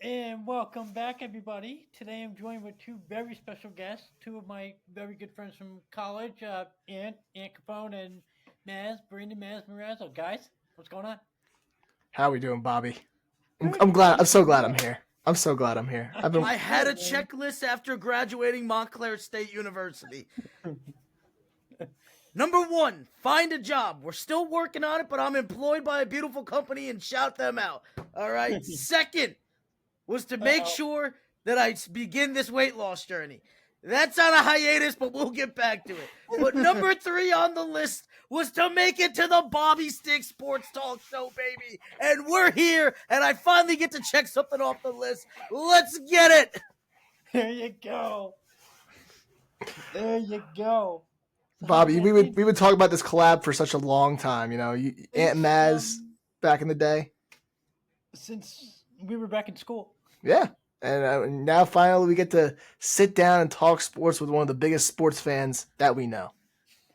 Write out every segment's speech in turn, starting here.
And welcome back, everybody. Today I'm joined with two very special guests, two of my very good friends from college, Ant Capone and Maz, Brandon Maz Morazzo. Guys, what's going on? How we doing, Bobby? I'm, Good, I'm glad. I'm good. so glad I'm here. I'm so glad I'm here. I've been. I had Good, a man. checklist after graduating Montclair State University. Number one, find a job. We're still working on it, but I'm employed by a beautiful company and shout them out. All right. Second was to make Uh-oh. sure that I begin this weight loss journey. That's on a hiatus, but we'll get back to it. But number three on the list was to make it to the Bobby Stick Sports Talk Show, baby. And we're here, and I finally get to check something off the list. Let's get it. There you go. There you go. So how's Bobby, that we would been we would talk about this collab for such a long time. Aunt since Maz back in the day. since we were back in school? Yeah, and now finally we get to sit down and talk sports with one of the biggest sports fans that we know.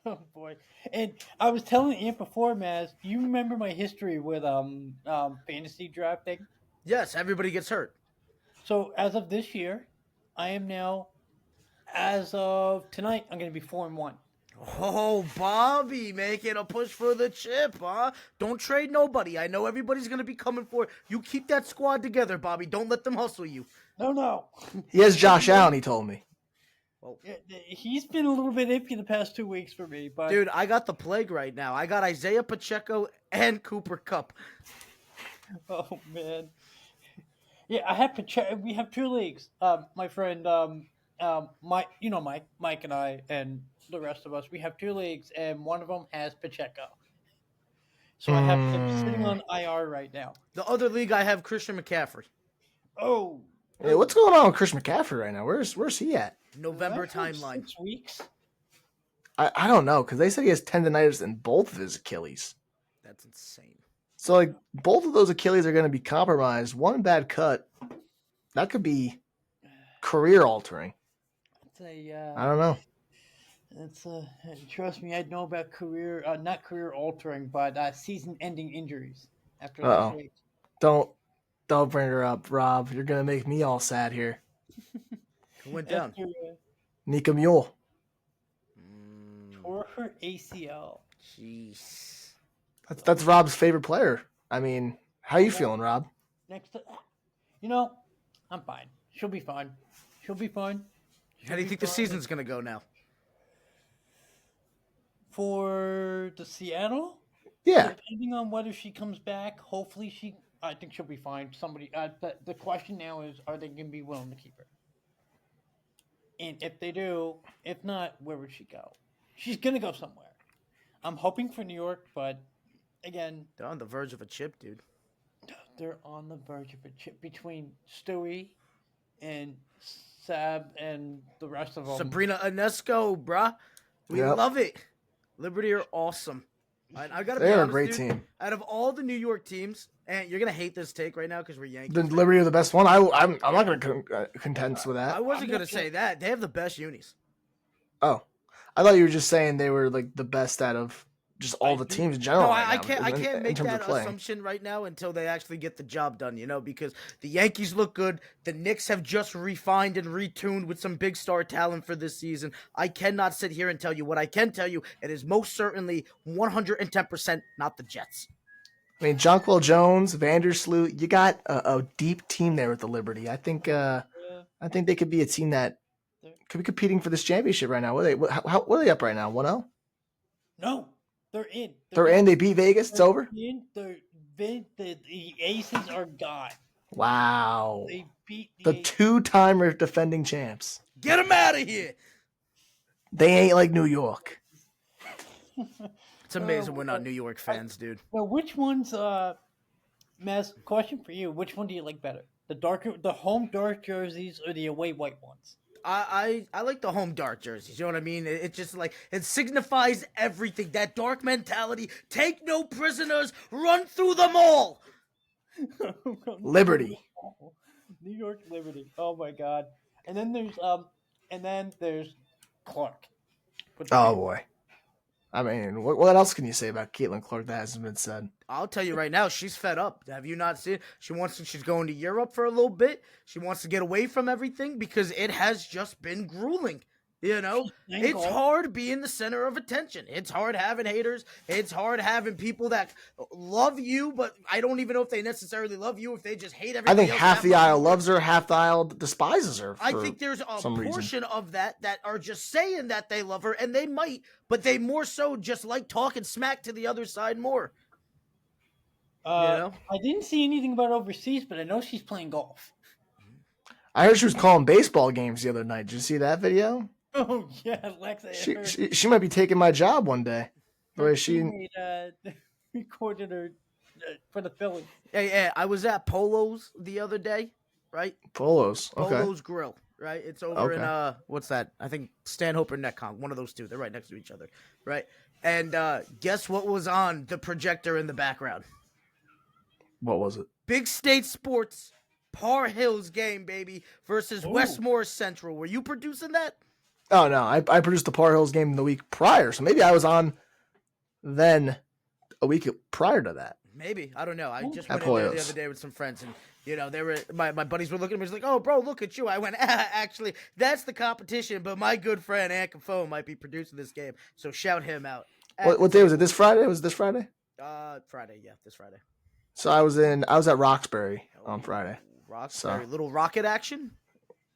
Oh boy! And I was telling Ant before, Maz. You remember my history with fantasy drafting? Yes, everybody gets hurt. So as of this year, I am now, as of tonight, I'm going to be 4-1. Oh, Bobby, making a push for the chip, huh? Don't trade nobody. I know everybody's going to be coming for it. You keep that squad together, Bobby. Don't let them hustle you. No. He has Josh Allen. He told me. Well, He's been a little bit iffy the past 2 weeks for me, but dude, I got the plague right now. I got Isaiah Pacheco and Cooper Cup. oh man, yeah, I have we have two leagues. My friend, Mike, Mike and I, and the rest of us, we have two leagues, and one of them has Pacheco. So I have him sitting Mm. on IR right now. The other league, I have Christian McCaffrey. Oh, Hey, what's going on with Chris McCaffrey right now? Where's he at? November that's like timeline. 6 weeks. I don't know because they said he has tendonitis in both of his Achilles. That's insane. So like both of those Achilles are going to be compromised. One bad cut that could be career altering. It's a I don't know. It's trust me, I know about not career altering, but season-ending injuries after last Uh-oh. week. Don't don't bring her up, Rob. You're gonna make me all sad here. Who went down? After Nika Mule. tore her ACL. Jeez. That's Rob's favorite player. I mean, how you feeling, Rob? Next, I'm fine. She'll be fine. She'll be fine. How do you think the season's going to go now? For the Seattle? Yeah. Depending on whether she comes back, hopefully I think she'll be fine. The question now is, are they going to be willing to keep her? And if they do, if not, where would she go? She's going to go somewhere. I'm hoping for New York, but again, They're on the verge of a chip, dude. they're on the verge of a chip between Stewie and Sab and the rest of them. Sabrina Ionesco, bruh. We Yep. love it. Liberty are awesome. I gotta be They're a honest, great dude, team. out of all the New York teams, and you're gonna hate this take right now because we're Yankees. The Liberty are the best one. I'm not gonna contend with I that. wasn't I'm gonna not say that. They have the best unis. Oh, I thought you were just saying they were like the best out of just all the teams in general. No, right I now, can't. I in can't make terms that of play. assumption right now until they actually get the job done. Because the Yankees look good. The Knicks have just refined and retuned with some big star talent for this season. I cannot sit here and tell you what I can tell you. It is most certainly 110% not the Jets. I mean, Jonquil Jones, Vandersloot, you got a deep team there with the Liberty. I think they could be a team that could be competing for this championship right now. What are they up right now? 1-0? No, they're in. They're in. They beat Vegas. It's over. The Aces are gone. Wow. They beat The the Aces. two-time defending champs. Get them out of here. They ain't like New York. It's amazing we're not New York fans, dude. Well, which ones? Maz, question for you: which one do you like better? The home dark jerseys, or the away white ones? I like the home dark jerseys. You know what I mean? It just like it signifies everything. That dark mentality. Take no prisoners. Run through them all. Liberty. New York Liberty. Oh my God! And then there's Clark. With the Oh big- boy. I mean, what else can you say about Caitlin Clark that hasn't been said? I'll tell you right now, she's fed up. Have you not seen? She's going to Europe for a little bit. She wants to get away from everything because it has just been grueling. You know, it's hard being the center of attention. It's hard having haters. It's hard having people that love you, but I don't even know if they necessarily love you, if they just hate everything. I think half the aisle loves her, half the aisle despises her. I think there's a portion of that are just saying that they love her, and they might, but they more so just like talking smack to the other side more. You know? I didn't see anything about overseas, but I know she's playing golf. I heard she was calling baseball games the other night. Did you see that video? Oh yeah, Alexa. She might be taking my job one day. The way she recorded her for the Phillies. Hey, I was at Polo's the other day, right? Polo's, okay. Polo's Grill, right? It's over in what's that? I think Stanhope or Netcom, one of those two. They're right next to each other, right? And guess what was on the projector in the background? What was it? Big State Sports, Par Hills game, baby, versus Westmore Central. Were you producing that? Oh, no. I produced the Par Hills game the week prior, so maybe I was on then a week prior to that. Maybe. I don't know. I just went in there the other day with some friends, and, you know, they were my buddies were looking at me like, oh, bro, look at you. I went, actually, that's the competition, but my good friend, Cafone, might be producing this game, so shout him out. What day was it? This Friday? Was it this Friday? Friday, yeah, this Friday. So I was at Roxbury on Friday. Roxbury, little rocket action?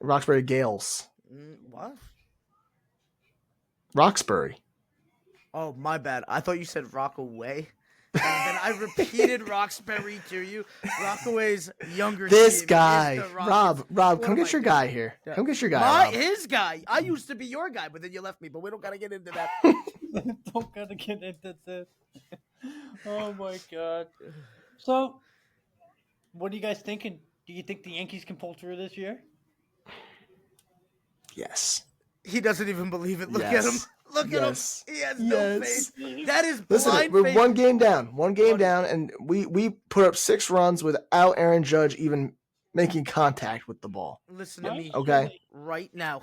Roxbury Gales. What? Roxbury. Oh, my bad. I thought you said Rockaway. And then I repeated Roxbury to you. Rockaway's younger This team guy. is the Rockets. Rob, come get your guy here. Yeah. Come get your guy. Rob. His guy. I used to be your guy, but then you left me. But we don't got to get into that. Don't got to get into this. Oh, my God. So, what are you guys thinking? Do you think the Yankees can pull through this year? Yes. He doesn't even believe it. Look at him. Look at him. He has no faith. That is blind Listen, we're faith. one game down, and we put up 6 runs without Aaron Judge even making contact with the ball. Listen to me. Okay. Right now,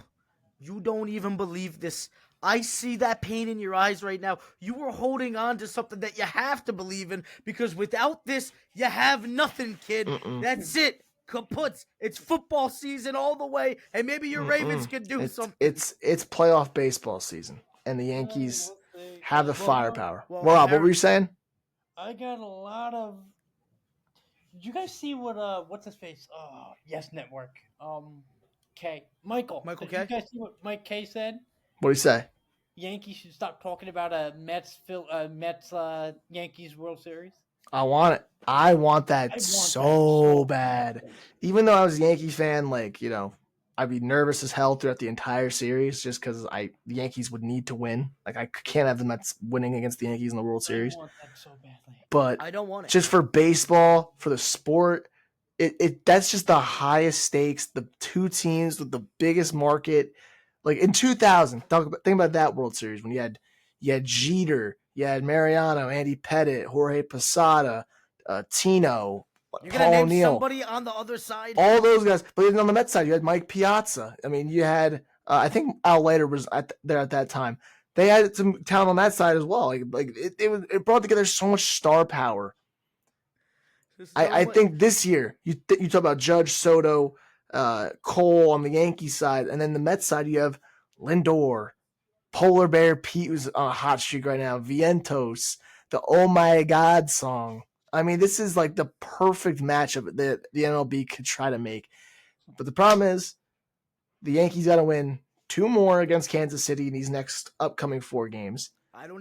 you don't even believe this. I see that pain in your eyes right now. You are holding on to something that you have to believe in, because without this, you have nothing, kid. That's it. Kaputs. It's football season all the way, and maybe your Ravens can do something. It's playoff baseball season, and the Yankees have the firepower. Rob, what were you saying? I got a lot of. Did you guys see what's his face? Oh, Yes Network. Michael K. Did you guys see what Mike K said? What did he say? Yankees should stop talking about a Mets Yankees World Series. I want it. I want that so bad. Even though I was a Yankee fan, like, you know, I'd be nervous as hell throughout the entire series just because the Yankees would need to win. Like, I can't have the Mets winning against the Yankees in the World Series. I want that so badly. But I don't want it. Just for baseball, for the sport, that's just the highest stakes. The two teams with the biggest market. Like in 2000, think about that World Series when you had Jeter, you had Mariano, Andy Pettitte, Jorge Posada, Tino, You're Paul gonna name O'Neill, somebody on the other side. all those guys. But even on the Mets side, you had Mike Piazza. I mean, you had I think Al Leiter was there at that time. They had some talent on that side as well. It brought together so much star power. I think this year you talk about Judge, Soto, Cole on the Yankee side, and then the Mets side you have Lindor, Polar Bear Pete, who's on a hot streak right now, Vientos, the Oh My God song. I mean, this is like the perfect matchup that the MLB could try to make. But the problem is the Yankees got to win 2 more against Kansas City in these next upcoming 4 games.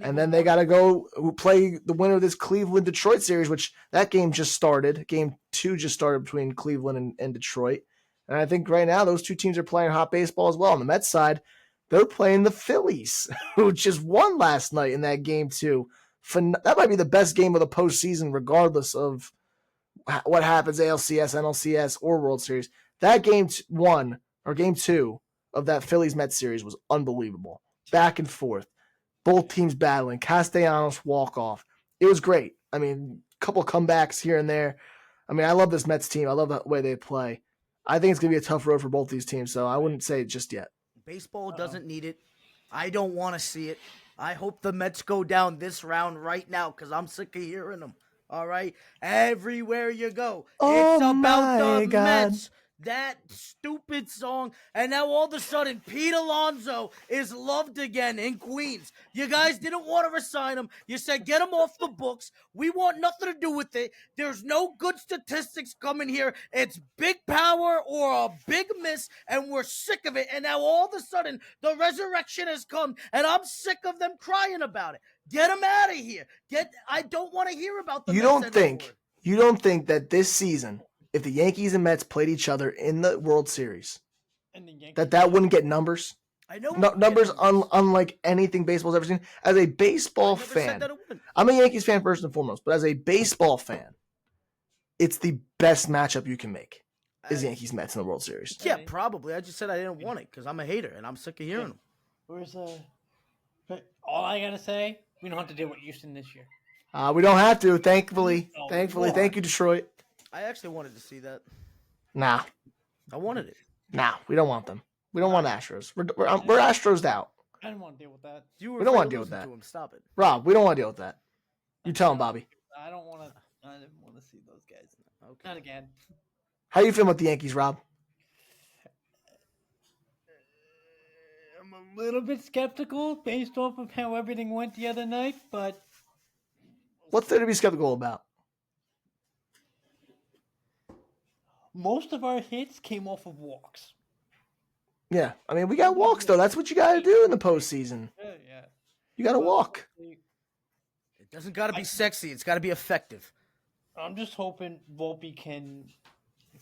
And then they got to go play the winner of this Cleveland-Detroit series, which that game just started. Game 2 just started between Cleveland and Detroit. And I think right now those 2 teams are playing hot baseball as well. On the Mets side, they're playing the Phillies, who just won last night in that game 2. That might be the best game of the postseason, regardless of what happens, ALCS, NLCS, or World Series. That game 1 or game 2 of that Phillies-Mets series was unbelievable. Back and forth. Both teams battling. Castellanos walk-off. It was great. I mean, a couple comebacks here and there. I mean, I love this Mets team. I love the way they play. I think it's going to be a tough road for both these teams, so I wouldn't say it just yet. Baseball doesn't need it. I don't want to see it. I hope the Mets go down this round right now because I'm sick of hearing them. All right? Everywhere you go, Oh it's about my the God. Mets. That stupid song. And now all of a sudden, Pete Alonso is loved again in Queens. You guys didn't want to resign him. You said, get him off the books. We want nothing to do with it. There's no good statistics coming here. It's big power or a big miss, and we're sick of it. And now all of a sudden, the resurrection has come, and I'm sick of them crying about it. Get him out of here. I don't want to hear about the You Mets don't think that this season, if the Yankees and Mets played each other in the World Series, And the Yankees that wouldn't get numbers? I know Numbers unlike anything baseball's ever seen. As a baseball fan, I'm a Yankees fan first and foremost, but as a baseball fan, it's the best matchup you can make is Yankees Mets in the World Series. Yeah, probably. I just said I didn't want it because I'm a hater and I'm sick of hearing them. But all I gotta say, we don't have to deal with Houston this year. We don't have to, thankfully. No, Thankfully, more. thank you, Detroit. I actually wanted to see that. Nah, I wanted it. we don't want them. We don't want Astros. We're Astros out. I don't want to deal with that. We don't want to deal with that. Stop it. Rob, we don't want to deal with that. You tell him, Bobby. I don't want to. I didn't want to see those guys. Okay. Not again. How you feeling with the Yankees, Rob? I'm a little bit skeptical based off of how everything went the other night, but What's there to be skeptical about? most of our hits came off of walks. Yeah, I mean, we got walks, though. That's what you got to do in the postseason. Yeah. You got to walk. It doesn't got to be sexy. It's got to be effective. I'm just hoping Volpe can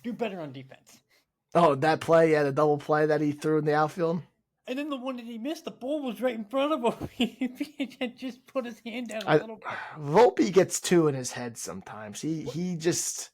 do better on defense. Oh, that play, the double play that he threw in the outfield. And then the one that he missed, the ball was right in front of him. He just put his hand down a little bit. Volpe gets two in his head sometimes. He just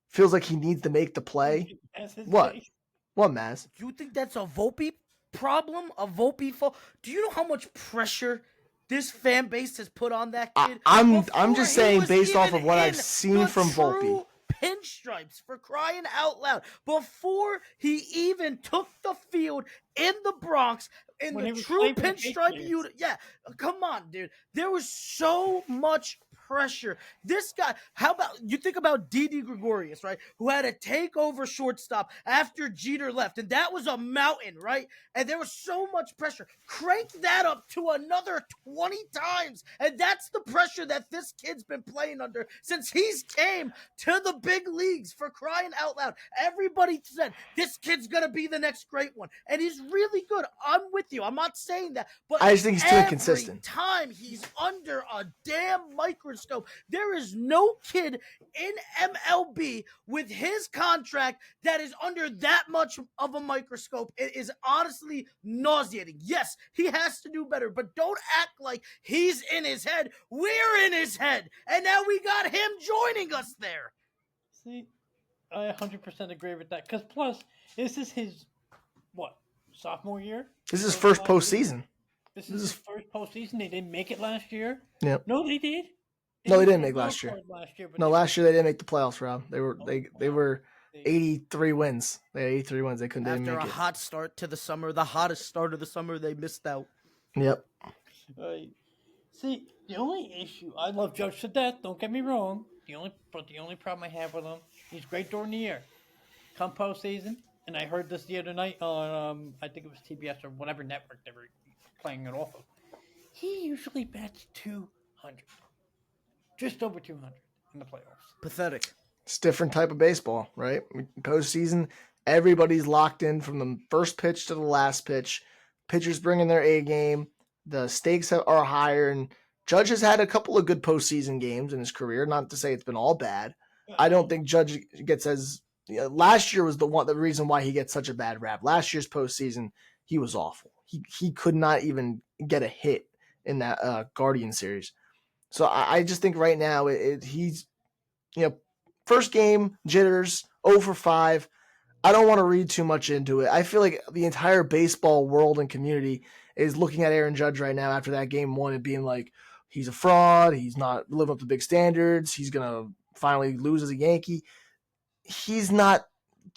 feels like he needs to make the play. What? Face. What, Mazz? You think that's a Volpe problem? A Volpe fault? Do you know how much pressure this fan base has put on that kid? I'm just saying based off of what I've seen from Volpe. Pinstripes, for crying out loud, before he even took the field in the Bronx in When he the was true playing for the pinstripe Patriots. unit. Yeah, come on, dude. There was so much pressure. This guy, how about you think about Didi Gregorius, right? Who had to take over shortstop after Jeter left, and that was a mountain, right? And there was so much pressure. Crank that up to another 20 times, and that's the pressure that this kid's been playing under since he's came to the big leagues, for crying out loud. Everybody said this kid's gonna be the next great one, and he's really good. I'm with you. I'm not saying that, but I just think he's too inconsistent. Time he's under a damn microscope. There is no kid in MLB with his contract that is under that much of a microscope. It is honestly nauseating. Yes, he has to do better, but don't act like he's in his head. We're in his head, and now we got him joining us there. See, I 100% agree with that. Because plus, this is his, sophomore year? This is his first postseason. This is his first postseason. They didn't make it last year. Yep. No, they did. No, they didn't make last year. But No, last year they didn't make the playoffs, Rob. They were 83 wins. They had 83 wins. They didn't After make a it. hot start to the summer, the hottest start of the summer, they missed out. Yep. See, the only issue, I love Judge to death. Don't get me wrong. The only problem I have with him, he's great during the year. Come postseason, and I heard this the other night on I think it was TBS or whatever network they were playing it off of. He usually bats 200, just over 200 in the playoffs. Pathetic. It's a different type of baseball, right? Postseason, everybody's locked in from the first pitch to the last pitch. Pitchers bringing their A game. The stakes are higher, and Judge has had a couple of good postseason games in his career. Not to say it's been all bad. I don't think Judge gets as last year was the reason why he gets such a bad rap. Last year's postseason, he was awful. He could not even get a hit in that Guardian series. So I just think right now he's first game jitters 0 for 5. I don't want to read too much into it. I feel like the entire baseball world and community is looking at Aaron Judge right now after that game 1 and being like, he's a fraud. He's not living up to big standards. He's going to finally lose as a Yankee. He's not.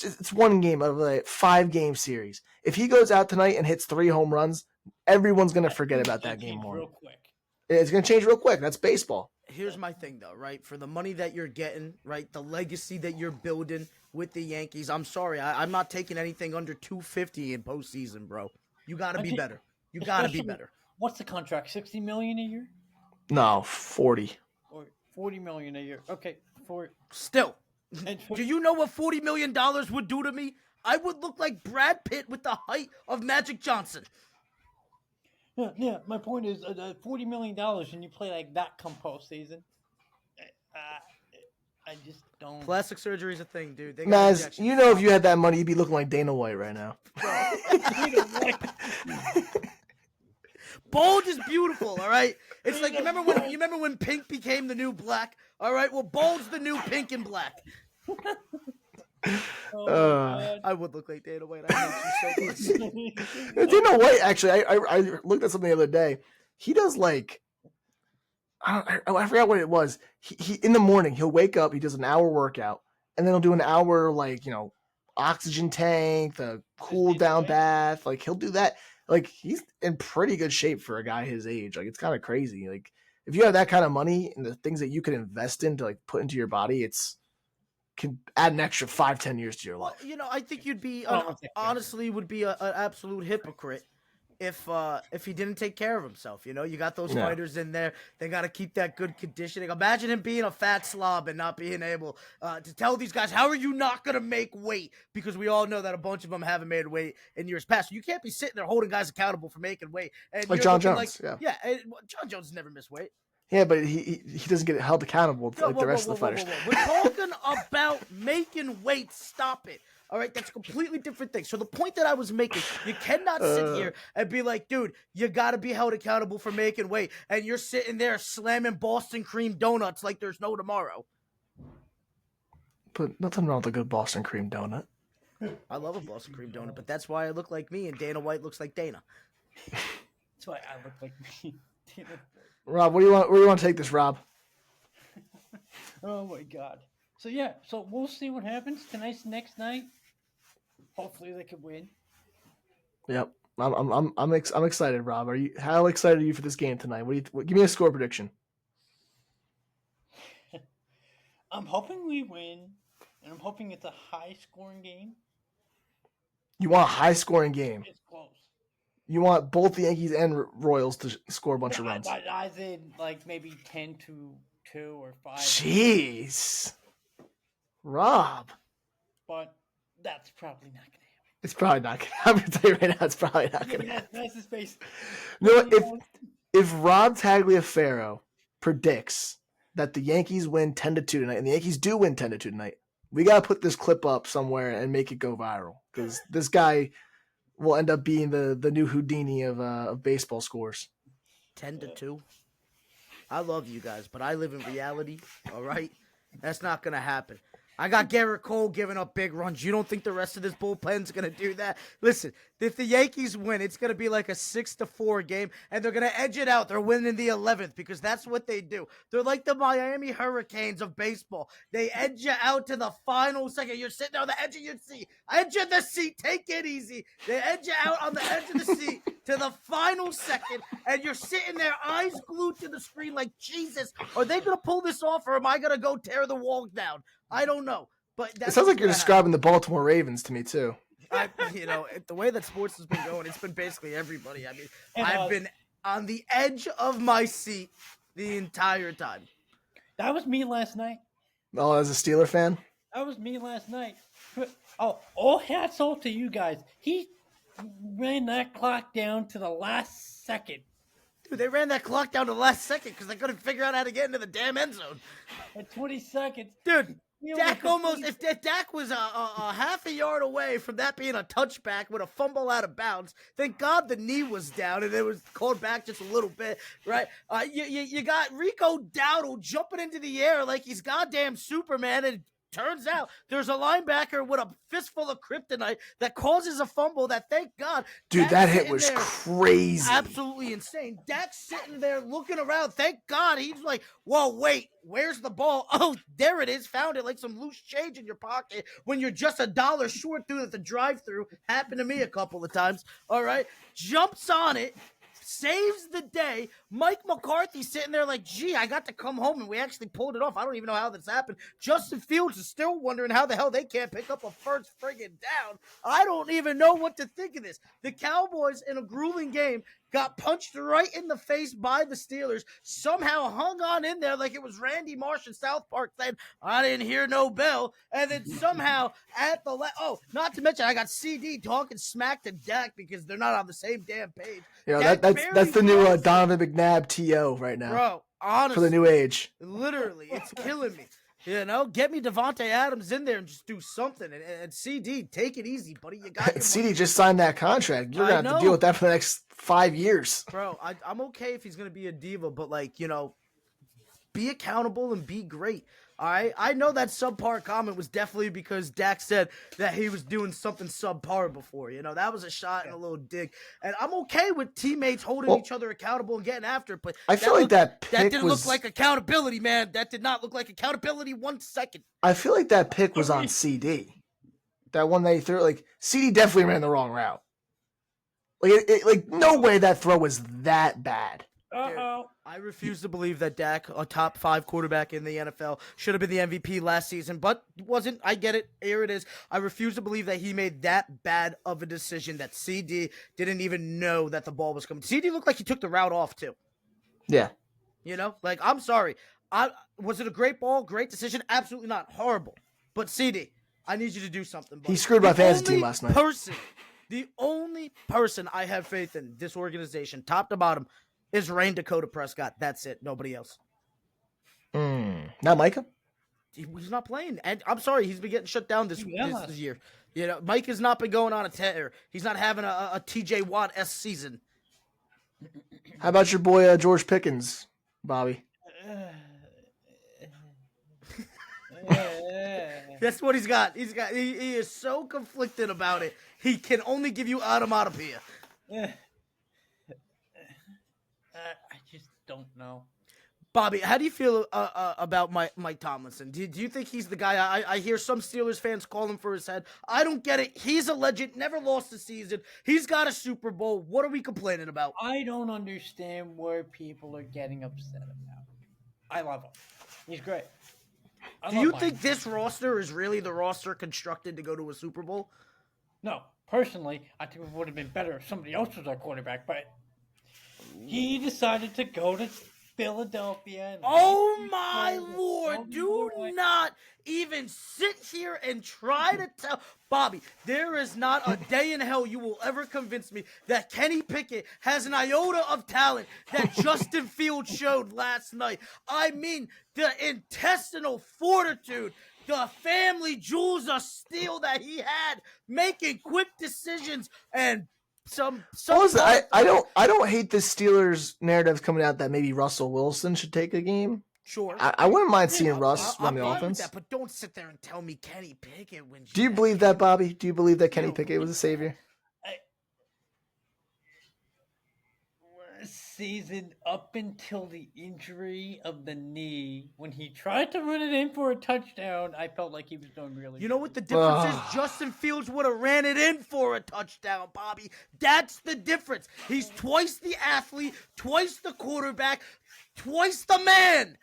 It's one game out of a 5-game series. If he goes out tonight and hits 3 home runs, Everyone's gonna forget about that game more. Real quick. It's gonna change real quick. That's baseball. Here's my thing, though, right? For the money that you're getting, right, the legacy that you're building with the Yankees, I'm sorry, I'm not taking anything under $250 in postseason, bro. You got to be better. You got to be better. What's the contract? $60 million a year? No, 40. Or $40 million a year? Okay, Still, do you know what $40 million would do to me? I would look like Brad Pitt with the height of Magic Johnson. Yeah. My point is, $40 million and you play like that come postseason. I just don't. Plastic surgery is a thing, dude. Maz, you know if you had that money, you'd be looking like Dana White right now. Bold is beautiful, all right? It's like, you remember when pink became the new black? All right, well, bold's the new pink and black. I would look like Dana White. I hate you so much. Dana White, actually, I looked at something the other day. He does like, I forgot what it was. He in the morning, he'll wake up, he does an hour workout, and then he'll do an hour, like, oxygen tank, the cool down bath. Like, he'll do that. Like, he's in pretty good shape for a guy his age. Like, it's kind of crazy. Like, if you have that kind of money and the things that you can invest in to, like, put into your body, can add an extra 5-10 years to your life. Well, I think you'd be honestly would be an absolute hypocrite if he didn't take care of himself. You got those fighters in there. They got to keep that good conditioning. Imagine him being a fat slob and not being able to tell these guys, how are you not going to make weight? Because we all know that a bunch of them haven't made weight in years past. You can't be sitting there holding guys accountable for making weight. And like John Jones. John Jones never missed weight. Yeah, but he doesn't get held accountable like the rest of the fighters. We're talking about making weight. Stop it. All right, that's a completely different thing. So the point that I was making, you cannot sit here and be like, dude, you got to be held accountable for making weight. And you're sitting there slamming Boston cream donuts like there's no tomorrow. But nothing wrong with a good Boston cream donut. I love a Boston cream donut, but that's why I look like me and Dana White looks like Dana. That's why I look like me. Rob, where do you want to take this, Rob? Oh my God. So we'll see what happens tonight's next night. Hopefully they can win. Yep, I'm excited, Rob. How excited are you for this game tonight? Give me a score prediction. I'm hoping we win, and I'm hoping it's a high-scoring game. You want a high-scoring game? It's close. You want both the Yankees and Royals to score a bunch of runs? I said like maybe 10-2 or 5. Jeez. Rob. But that's probably not going to happen. It's probably not going to happen. I'm going to tell you right now, it's probably not going to happen. That's his face. No, if Rob Tagliaferro predicts that the Yankees win 10-2 tonight, and the Yankees do win 10-2 tonight, we got to put this clip up somewhere and make it go viral. Because this guy will end up being the new Houdini of baseball scores. 10-2. I love you guys, but I live in reality, all right? That's not going to happen. I got Garrett Cole giving up big runs. You don't think the rest of this bullpen's going to do that? Listen, if the Yankees win, it's going to be like a 6-4 game, and they're going to edge it out. They're winning the 11th because that's what they do. They're like the Miami Hurricanes of baseball. They edge you out to the final second. You're sitting on the edge of your seat. Edge of the seat. Take it easy. They edge you out on the edge of the seat to the final second, and you're sitting there, eyes glued to the screen like, Jesus, are they going to pull this off, or am I going to go tear the wall down? I don't know. But it sounds like you're describing the Baltimore Ravens to me, too. The way that sports has been going, it's been basically everybody. I mean, I've been on the edge of my seat the entire time. That was me last night. Oh, as a Steeler fan? That was me last night. Oh, all hats off to you guys. He ran that clock down to the last second. Dude, they ran that clock down to the last second because they couldn't figure out how to get into the damn end zone. At 20 seconds. Dude, Dak almost, if Dak was a half a yard away from that being a touchback with a fumble out of bounds, thank God the knee was down and it was called back just a little bit, right? You got Rico Dowdle jumping into the air like he's goddamn Superman and turns out there's a linebacker with a fistful of kryptonite that causes a fumble that, thank God, Dude, Dak's that hit sitting was there crazy. absolutely insane. Dak's sitting there looking around. Thank God. He's like, whoa, wait, where's the ball? Oh, there it is. Found it like some loose change in your pocket when you're just $1 short through at the drive-thru. Happened to me a couple of times. All right. Jumps on it. Saves the day. Mike McCarthy sitting there like, gee, I got to come home and we actually pulled it off. I don't even know how this happened. Justin Fields is still wondering how the hell they can't pick up a first friggin' down. I don't even know what to think of this. The Cowboys, in a grueling game, got punched right in the face by the Steelers, somehow hung on in there like it was Randy Marsh in South Park saying, I didn't hear no bell. And then somehow at the not to mention I got CD talking smack to Dak because they're not on the same damn page. Yeah, that's the new Donovan McNabb TO right now. Bro, honestly. For the new age. Literally, it's killing me. You know, get me Devontae Adams in there and just do something. And CD, take it easy, buddy. You got CD just signed that contract. You're going to have to deal with that for the next 5 years. Bro, I'm okay if he's going to be a diva, but, like, you know, be accountable and be great. All right? I know that subpar comment was definitely because Dak said that he was doing something subpar before. You know, that was a shot and a little dig. And I'm okay with teammates holding each other accountable and getting after it. But I feel like that didn't look like accountability, man. That did not look like accountability 1 second. I feel like that pick was on CD. That one that he threw, like, CD definitely ran the wrong route. Like, no way that throw was that bad. Uh-oh. I refuse to believe that Dak, a top 5 quarterback in the NFL, should have been the MVP last season, but wasn't. I get it. Here it is. I refuse to believe that he made that bad of a decision that CD didn't even know that the ball was coming. CD looked like he took the route off, too. Yeah. You know? Like, I'm sorry. Was it a great ball? Great decision? Absolutely not. Horrible. But CD, I need you to do something. Buddy. He screwed my fantasy team last night. The only person I have faith in this organization, top to bottom, is Rain Dakota Prescott. That's it. Nobody else. Not Micah? He's not playing. And I'm sorry, he's been getting shut down this year. You know, Mike has not been going on a tear. He's not having a TJ Watt-esque season. How about your boy George Pickens, Bobby? That's what he's got. He is so conflicted about it. He can only give you onomatopoeia. I just don't know. Bobby, how do you feel about Mike Tomlinson? Do you think he's the guy? I hear some Steelers fans call him for his head. I don't get it. He's a legend, never lost a season. He's got a Super Bowl. What are we complaining about? I don't understand where people are getting upset about. I love him. He's great. Do you think this roster is really the roster constructed to go to a Super Bowl? No. Personally, I think it would have been better if somebody else was our quarterback, but he decided to go to Philadelphia. And oh my Lord, do not even sit here and try to tell. Bobby, there is not a day in hell you will ever convince me that Kenny Pickett has an iota of talent that Justin Fields showed last night. I mean, the intestinal fortitude, the family jewels of steel that he had, making quick decisions and I don't hate the Steelers narrative coming out that maybe Russell Wilson should take a game. Sure. I wouldn't mind seeing Russ run the offense. That, but don't sit there and tell me Kenny Pickett wins. Do you believe that, Bobby? Do you believe that Kenny Pickett was a savior? Season up until the injury of the knee, when he tried to run it in for a touchdown, I felt like he was doing really good. You know what the difference is? Justin Fields would have ran it in for a touchdown, Bobby. That's the difference. He's twice the athlete, twice the quarterback, twice the man.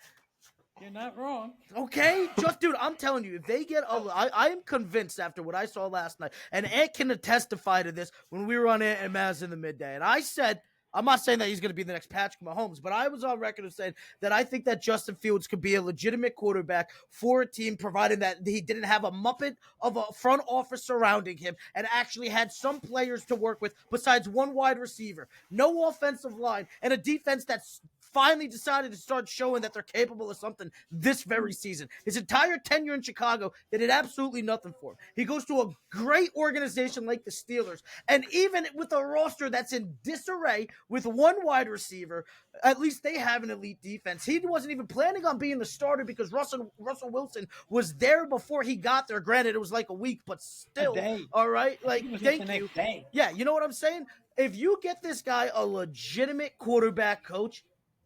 You're not wrong. Okay? Dude, I'm telling you, if they get I am convinced after what I saw last night, and Ant can testify to this when we were on Ant and Mazz in the midday, and I said, I'm not saying that he's going to be the next Patrick Mahomes, but I was on record of saying that I think that Justin Fields could be a legitimate quarterback for a team, provided that he didn't have a muppet of a front office surrounding him and actually had some players to work with besides one wide receiver, no offensive line, and a defense that's finally decided to start showing that they're capable of something this very season. His entire tenure in Chicago, they did absolutely nothing for him. He goes to a great organization like the Steelers, and even with a roster that's in disarray with one wide receiver, at least they have an elite defense. He wasn't even planning on being the starter because Russell Wilson was there before he got there. Granted, it was like a week, but still, all right? Like, thank you. Yeah, you know what I'm saying? If you get this guy a legitimate quarterback coach,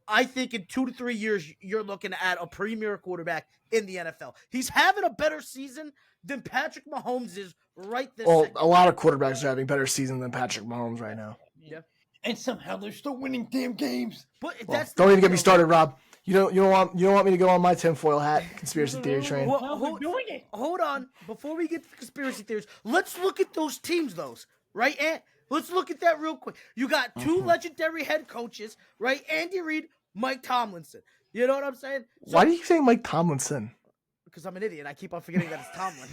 I think in 2 to 3 years, you're looking at a premier quarterback in the NFL. He's having a better season than Patrick Mahomes is right this second. A lot of quarterbacks are having better season than Patrick Mahomes right now. Yeah. And somehow they're still winning damn games. But don't even get me started, Rob. You don't want me to go on my tinfoil hat conspiracy theory train. Hold on. Before we get to the conspiracy theories, let's look at those teams, right, Ant? Let's look at that real quick. You got two legendary head coaches, right? Andy Reid, Mike Tomlinson. You know what I'm saying? Why do you say Mike Tomlinson? Because I'm an idiot. I keep on forgetting that it's Tomlin.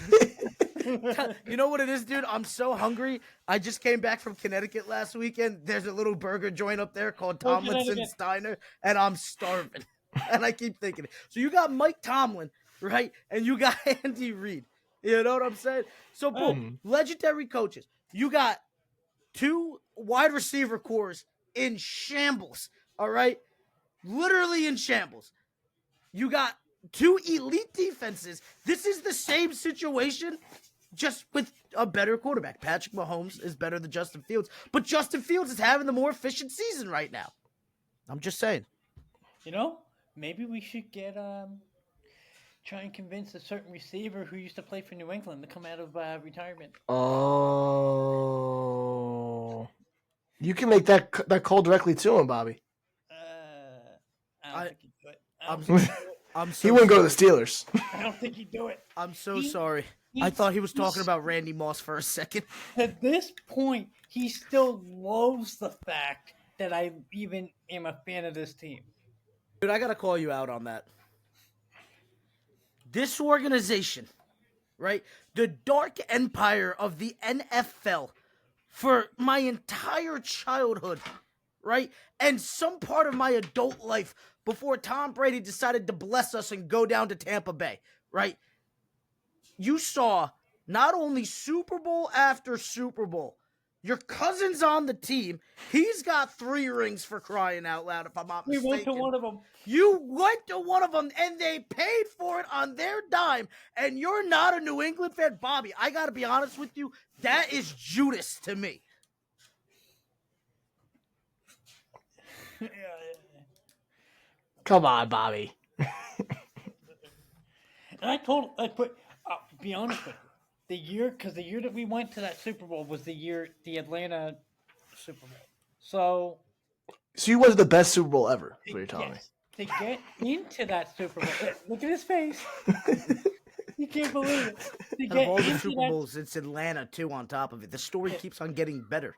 You know what it is, dude? I'm so hungry. I just came back from Connecticut last weekend. There's a little burger joint up there called Tomlinson's Diner, and I'm starving. And I keep thinking it. So you got Mike Tomlin, right? And you got Andy Reid. You know what I'm saying? So, boom, legendary coaches. You got 2 wide receiver cores in shambles, all right? Literally in shambles. You got 2 elite defenses. This is the same situation, just with a better quarterback. Patrick Mahomes is better than Justin Fields, but Justin Fields is having the more efficient season right now. I'm just saying. You know, maybe we should try and convince a certain receiver who used to play for New England to come out of retirement. Oh, you can make that call directly to him, Bobby. I don't think he'd do it. He wouldn't go to the Steelers. I don't think he'd do it. I'm so sorry. I thought he was talking about Randy Moss for a second. At this point, he still loathes the fact that I even am a fan of this team. Dude, I got to call you out on that. This organization, right? The dark empire of the NFL for my entire childhood, right? And some part of my adult life before Tom Brady decided to bless us and go down to Tampa Bay, right? You saw not only Super Bowl after Super Bowl, your cousin's on the team. He's got 3 rings, for crying out loud, if I'm not mistaken. We went to one of them. You went to one of them, and they paid for it on their dime, and you're not a New England fan. Bobby, I got to be honest with you, that is Judas to me. Come on, Bobby. And be honest with you, the year that we went to that Super Bowl was the Atlanta Super Bowl. So you was the best Super Bowl ever, is what you're telling me. To get into that Super Bowl, look at his face. You can't believe it. Out of all the Super Bowls, it's Atlanta, too, on top of it. The story keeps on getting better.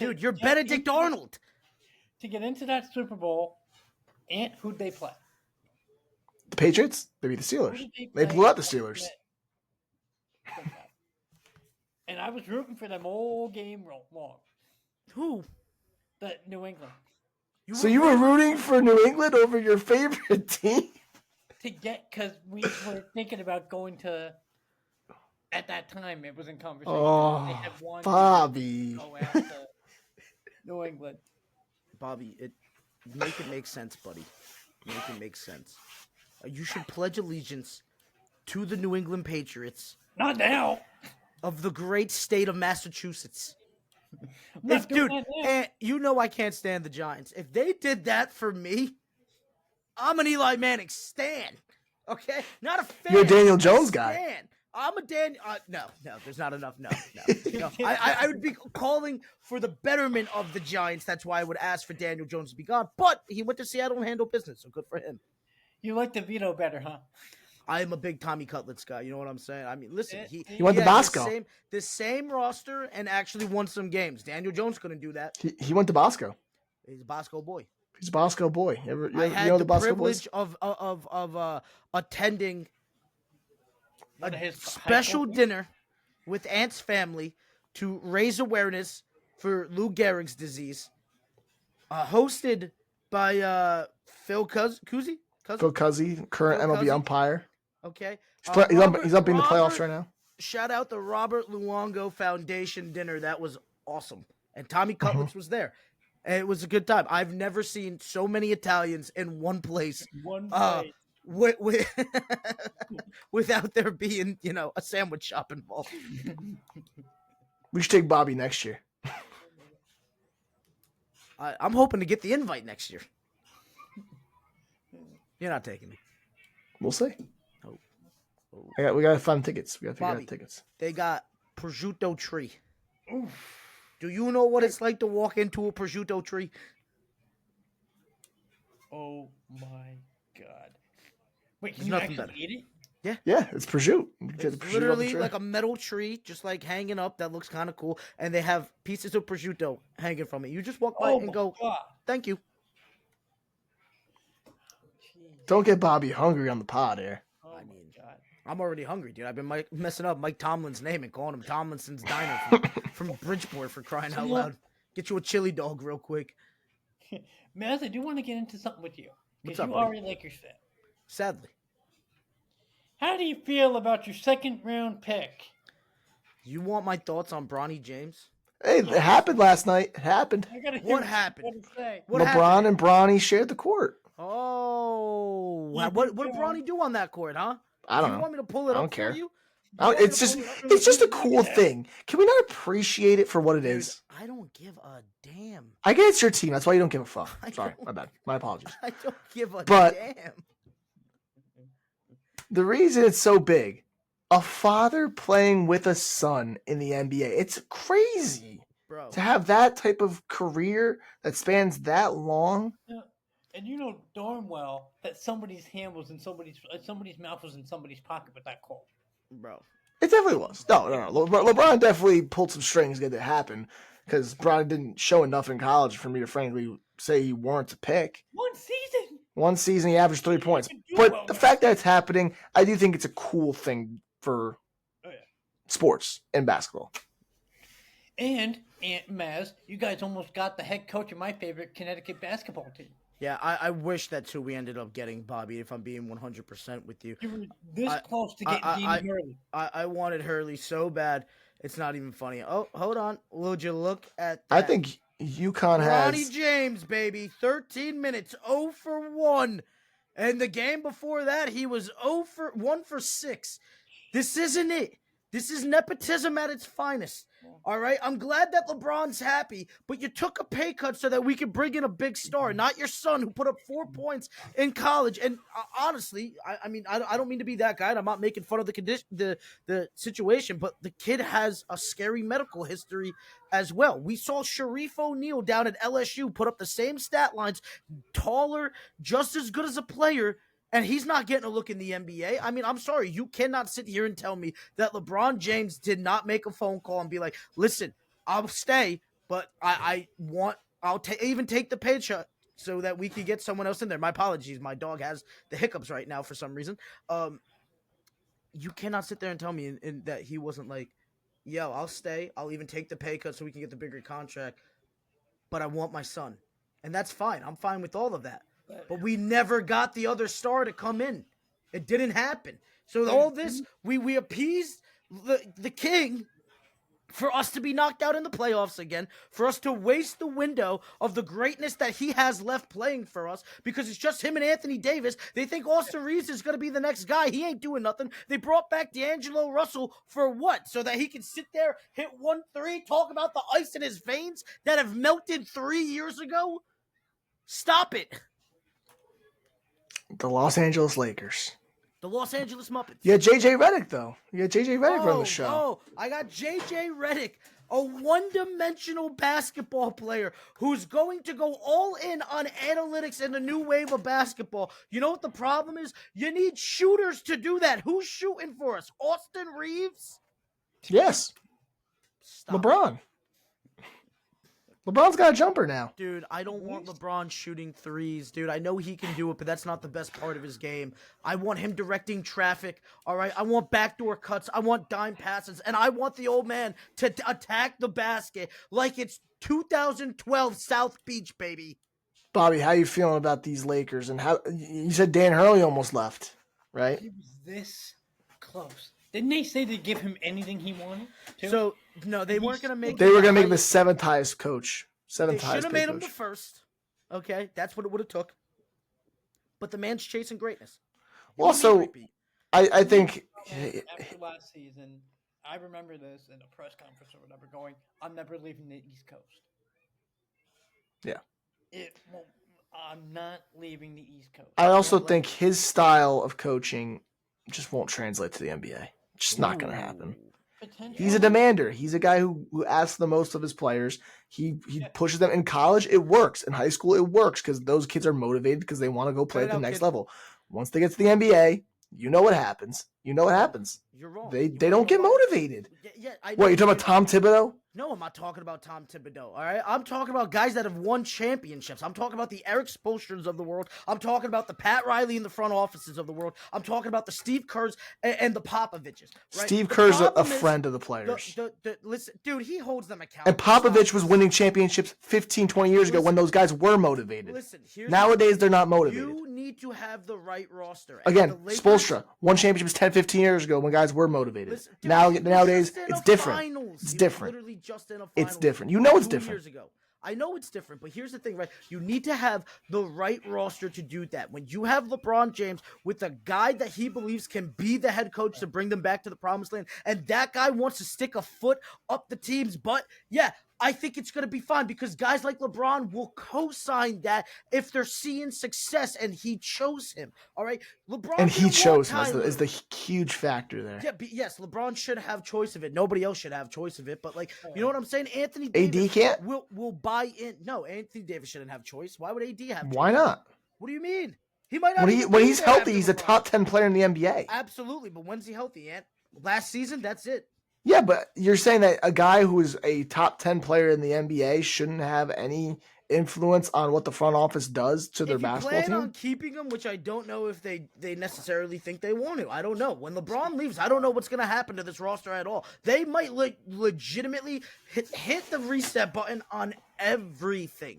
Dude, you're Benedict Arnold. To get into that Super Bowl, and who'd they play? The Patriots? They beat the Steelers. They blew out the Steelers. And I was rooting for them all game long. Who? The New England. You were rooting for New England over your favorite team? Because we were thinking about going to, at that time, it was in conversation. Oh, they had one Bobby. Go out to New England. Bobby, make it make sense, buddy. Make it make sense. You should pledge allegiance to the New England Patriots. Not now. Of the great state of Massachusetts. Dude, you know I can't stand the Giants. If they did that for me, I'm an Eli Manning stan. Okay? Not a fan. You're a Daniel Jones guy. I'm a no, there's not enough. No. I would be calling for the betterment of the Giants. That's why I would ask for Daniel Jones to be gone. But he went to Seattle and handled business, so good for him. You like DeVito better, huh? I am a big Tommy Cutlets guy. You know what I'm saying? I mean, listen, he went to Bosco. The same roster and actually won some games. Daniel Jones couldn't do that. He went to Bosco. He's a Bosco boy. He's a Bosco boy. I had the privilege of attending a special dinner with Ant's family to raise awareness for Lou Gehrig's disease, hosted by Phil Cousy. Phil Cousy, current Phil MLB Cousy. umpire. Okay. He's up in the playoffs right now. Shout out the Robert Luongo Foundation dinner. That was awesome. And Tommy Cutlets was there. And it was a good time. I've never seen so many Italians in one place. Without there being, a sandwich shop involved. We should take Bobby next year. I'm hoping to get the invite next year. You're not taking me. We'll see. Oh. We got to find tickets. We got to figure out tickets. They got prosciutto tree. Oof. Do you know what it's like to walk into a prosciutto tree? Oh my god! Wait, can There's you nothing actually better. eat it? Yeah, it's prosciutto. It's literally like a metal tree, just like hanging up. That looks kind of cool. And they have pieces of prosciutto hanging from it. You just walk by and go, God. "Thank you." Don't get Bobby hungry on the pod here. Oh my god! I'm already hungry, dude. I've been messing up Mike Tomlin's name and calling him Tomlinson's Diner from Bridgeport for crying out loud. Get you a chili dog real quick. Mazz, I do want to get into something with you. What's Because up, you buddy? are a Lakers fan. Sadly. How do you feel about your second round pick? You want my thoughts on Bronny James? Hey, it happened last night. It happened. I gotta hear What you happened? gotta say. What LeBron happened? and Bronny shared the court. Oh, Yeah, what did yeah. Bronny do on that court, huh? I don't You know. want me to pull it I don't up care. for you? It's just a cool thing. Can we not appreciate it for what it Dude, is? I don't give a damn. I get it's your team. That's why you don't give a fuck. I Sorry, don't- my bad. My apologies. I don't give a But- damn. The reason it's so big, a father playing with a son in the NBA. It's crazy Bro. to have that type of career that spans that long. And you know darn well that somebody's hand was in somebody's mouth was in somebody's pocket with that call. Bro. It definitely was. No. LeBron definitely pulled some strings to get it happen because Bron didn't show enough in college for me to frankly say he warrants a pick. One season, he averaged 3 points. But the fact that it's happening, I do think it's a cool thing for sports and basketball. And Aunt Maz, you guys almost got the head coach of my favorite Connecticut basketball team. Yeah, I wish that's who we ended up getting, Bobby, if I'm being 100% with you. You were this close to getting Dean Hurley. I wanted Hurley so bad. It's not even funny. Oh, hold on. Would you look at that? I think UConn Ronnie has. James, baby. 13 minutes, 0 for 1. And the game before that, he was 1 for 6. This isn't it. This is nepotism at its finest. All right? I'm glad that LeBron's happy, but you took a pay cut so that we could bring in a big star, not your son who put up 4 points in college. And honestly, I don't mean to be that guy. I'm not making fun of the situation, but the kid has a scary medical history as well. We saw Sharif O'Neal down at LSU put up the same stat lines, taller, just as good as a player, and he's not getting a look in the NBA. I mean, I'm sorry. You cannot sit here and tell me that LeBron James did not make a phone call and be like, listen, I'll stay, but I'll even take the pay cut so that we can get someone else in there. My apologies. My dog has the hiccups right now for some reason. You cannot sit there and tell me that he wasn't like, yo, I'll stay. I'll even take the pay cut so we can get the bigger contract, but I want my son. And that's fine. I'm fine with all of that. But we never got the other star to come in. It didn't happen. So all this, we appeased the king for us to be knocked out in the playoffs again, for us to waste the window of the greatness that he has left playing for us, because it's just him and Anthony Davis. They think Austin Reeves is going to be the next guy. He ain't doing nothing. They brought back D'Angelo Russell for what? So that he can sit there, hit 1-3, talk about the ice in his veins that have melted 3 years ago? Stop it. The Los Angeles Lakers. The Los Angeles Muppets. You had JJ Redick, though. You had JJ Redick run the show. Oh, I got JJ Redick, a one-dimensional basketball player who's going to go all in on analytics and the new wave of basketball. You know what the problem is? You need shooters to do that. Who's shooting for us? Austin Reeves? Yes. Stop. LeBron. LeBron's got a jumper now. Dude, I don't want LeBron shooting threes. Dude, I know he can do it, but that's not the best part of his game. I want him directing traffic, all right? I want backdoor cuts. I want dime passes. And I want the old man to attack the basket like it's 2012 South Beach, baby. Bobby, how you feeling about these Lakers? And how you said Dan Hurley almost left, right? He was this close. Didn't they say they'd give him anything he wanted? To? So no, they weren't going to make. They were going to make him the highest- seventh highest coach. They Seventh should highest have paid made him coach. the first. Okay, that's what it would have took. But the man's chasing greatness. You Also, need a repeat. I think After last season, I remember this in a press conference or whatever, going, "I'm never leaving the East Coast." Yeah. I'm not leaving the East Coast. I also think his style of coaching just won't translate to the NBA. It's just not going to happen. He's a demander. He's a guy who asks the most of his players. He pushes them. In college, it works. In high school, it works because those kids are motivated because they want to go play at the next level. Once they get to the NBA, you know what happens. You're wrong. They don't get motivated. Yeah, What, you talking about Tom Thibodeau? No, I'm not talking about Tom Thibodeau, all right? I'm talking about guys that have won championships. I'm talking about the Eric Spoelstras of the world. I'm talking about the Pat Riley in the front offices of the world. I'm talking about the Steve Kerrs and the Popoviches. Right? Steve Kerr's a friend of the players. Listen, dude, he holds them accountable. And Popovich was winning championships 15, 20 years ago when those guys were motivated. Listen, nowadays, they're not motivated. You need to have the right roster. Again, Spoelstra won championships 10, 15 years ago when guys were motivated. Listen, dude, Nowadays, it's different. It's different. Literally just in a It's finals different. You know it's 2 different. years ago. I know it's different, but here's the thing, right? You need to have the right roster to do that. When you have LeBron James with a guy that he believes can be the head coach to bring them back to the promised land, and that guy wants to stick a foot up the team's butt, yeah, I think it's going to be fine because guys like LeBron will co-sign that if they're seeing success, and he chose him. All right, LeBron And he didn't chose want him Tyler. is the huge factor there. Yeah, yes, LeBron should have choice of it. Nobody else should have choice of it. But you know what I'm saying? Anthony AD Davis can't? will buy in. No, Anthony Davis shouldn't have choice. Why would AD have choice? Why not? What do you mean? He might not. When he's healthy, he's a top 10 player in the NBA. Absolutely, but when's he healthy, Ant? Last season, that's it. Yeah, but you're saying that a guy who is a top 10 player in the NBA shouldn't have any influence on what the front office does to their basketball If you plan team? on keeping him, which I don't know if they necessarily think they want to. I don't know. When LeBron leaves, I don't know what's going to happen to this roster at all. They might legitimately hit the reset button on everything.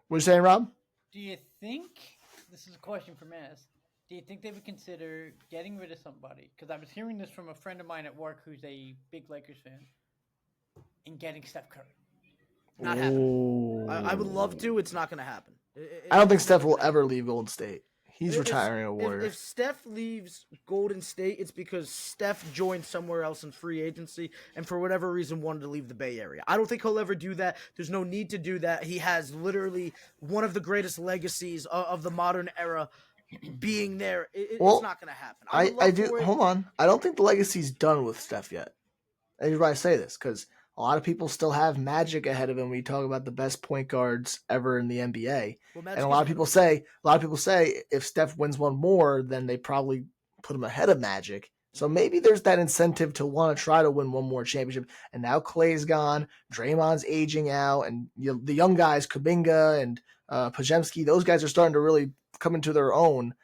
What are you saying, Rob? Do you think, this is a question for Mazz, do you think they would consider getting rid of somebody? Because I was hearing this from a friend of mine at work who's a big Lakers fan, and getting Steph Curry. Not happening. I would love to. It's not going to happen. I don't think Steph will ever leave Golden State. He's retiring a Warrior. If Steph leaves Golden State, it's because Steph joined somewhere else in free agency and for whatever reason wanted to leave the Bay Area. I don't think he'll ever do that. There's no need to do that. He has literally one of the greatest legacies of the modern era being there. It's not going to happen. I do. Hold on. I don't think the legacy's done with Steph yet. And you're right to say this because a lot of people still have Magic ahead of him when you talk about the best point guards ever in the NBA. And a lot of people say if Steph wins one more, then they probably put him ahead of Magic. So maybe there's that incentive to want to try to win one more championship. And now Klay's gone, Draymond's aging out, and the young guys, Kuminga and Pajemski, those guys are starting to really come into their own.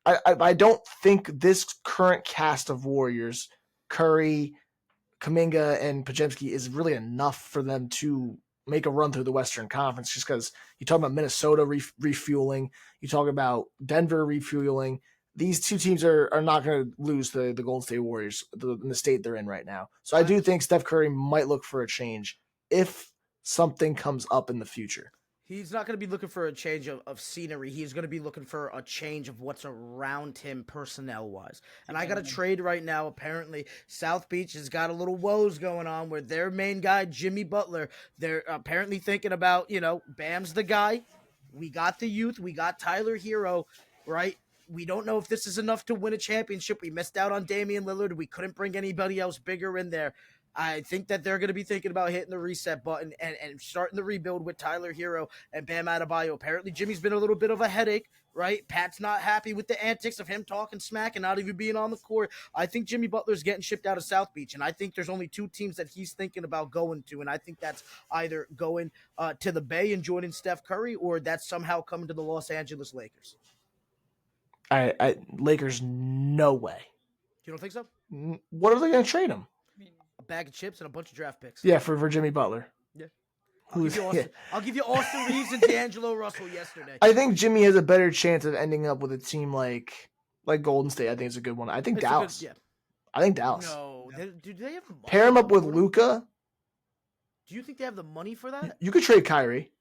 I don't think this current cast of Warriors, Curry, Kuminga, and Pajemski, is really enough for them to make a run through the Western Conference, just because you talk about Minnesota refueling, you talk about Denver refueling. These two teams are not going to lose the Golden State Warriors in the state they're in right now. So I do think Steph Curry might look for a change if something comes up in the future. He's not going to be looking for a change of scenery. He's going to be looking for a change of what's around him personnel-wise. And I got a trade right now. Apparently, South Beach has got a little woes going on where their main guy, Jimmy Butler, they're apparently thinking about, Bam's the guy. We got the youth. We got Tyler Hero, right? We don't know if this is enough to win a championship. We missed out on Damian Lillard. We couldn't bring anybody else bigger in there. I think that they're going to be thinking about hitting the reset button and starting the rebuild with Tyler Hero and Bam Adebayo. Apparently, Jimmy's been a little bit of a headache, right? Pat's not happy with the antics of him talking smack and not even being on the court. I think Jimmy Butler's getting shipped out of South Beach, and I think there's only two teams that he's thinking about going to, and I think that's either going to the Bay and joining Steph Curry, or that's somehow coming to the Los Angeles Lakers. Lakers, no way. You don't think so? What are they going to trade him? A bag of chips and a bunch of draft picks. Yeah, for Jimmy Butler. Yeah. I'll give you Austin Reeves and D'Angelo Russell yesterday. I think Jimmy has a better chance of ending up with a team like Golden State. I think it's a good one. I think Dallas. I think Dallas. No, do they have the money? Pair him up with Luka. Do you think they have the money for that? You could trade Kyrie.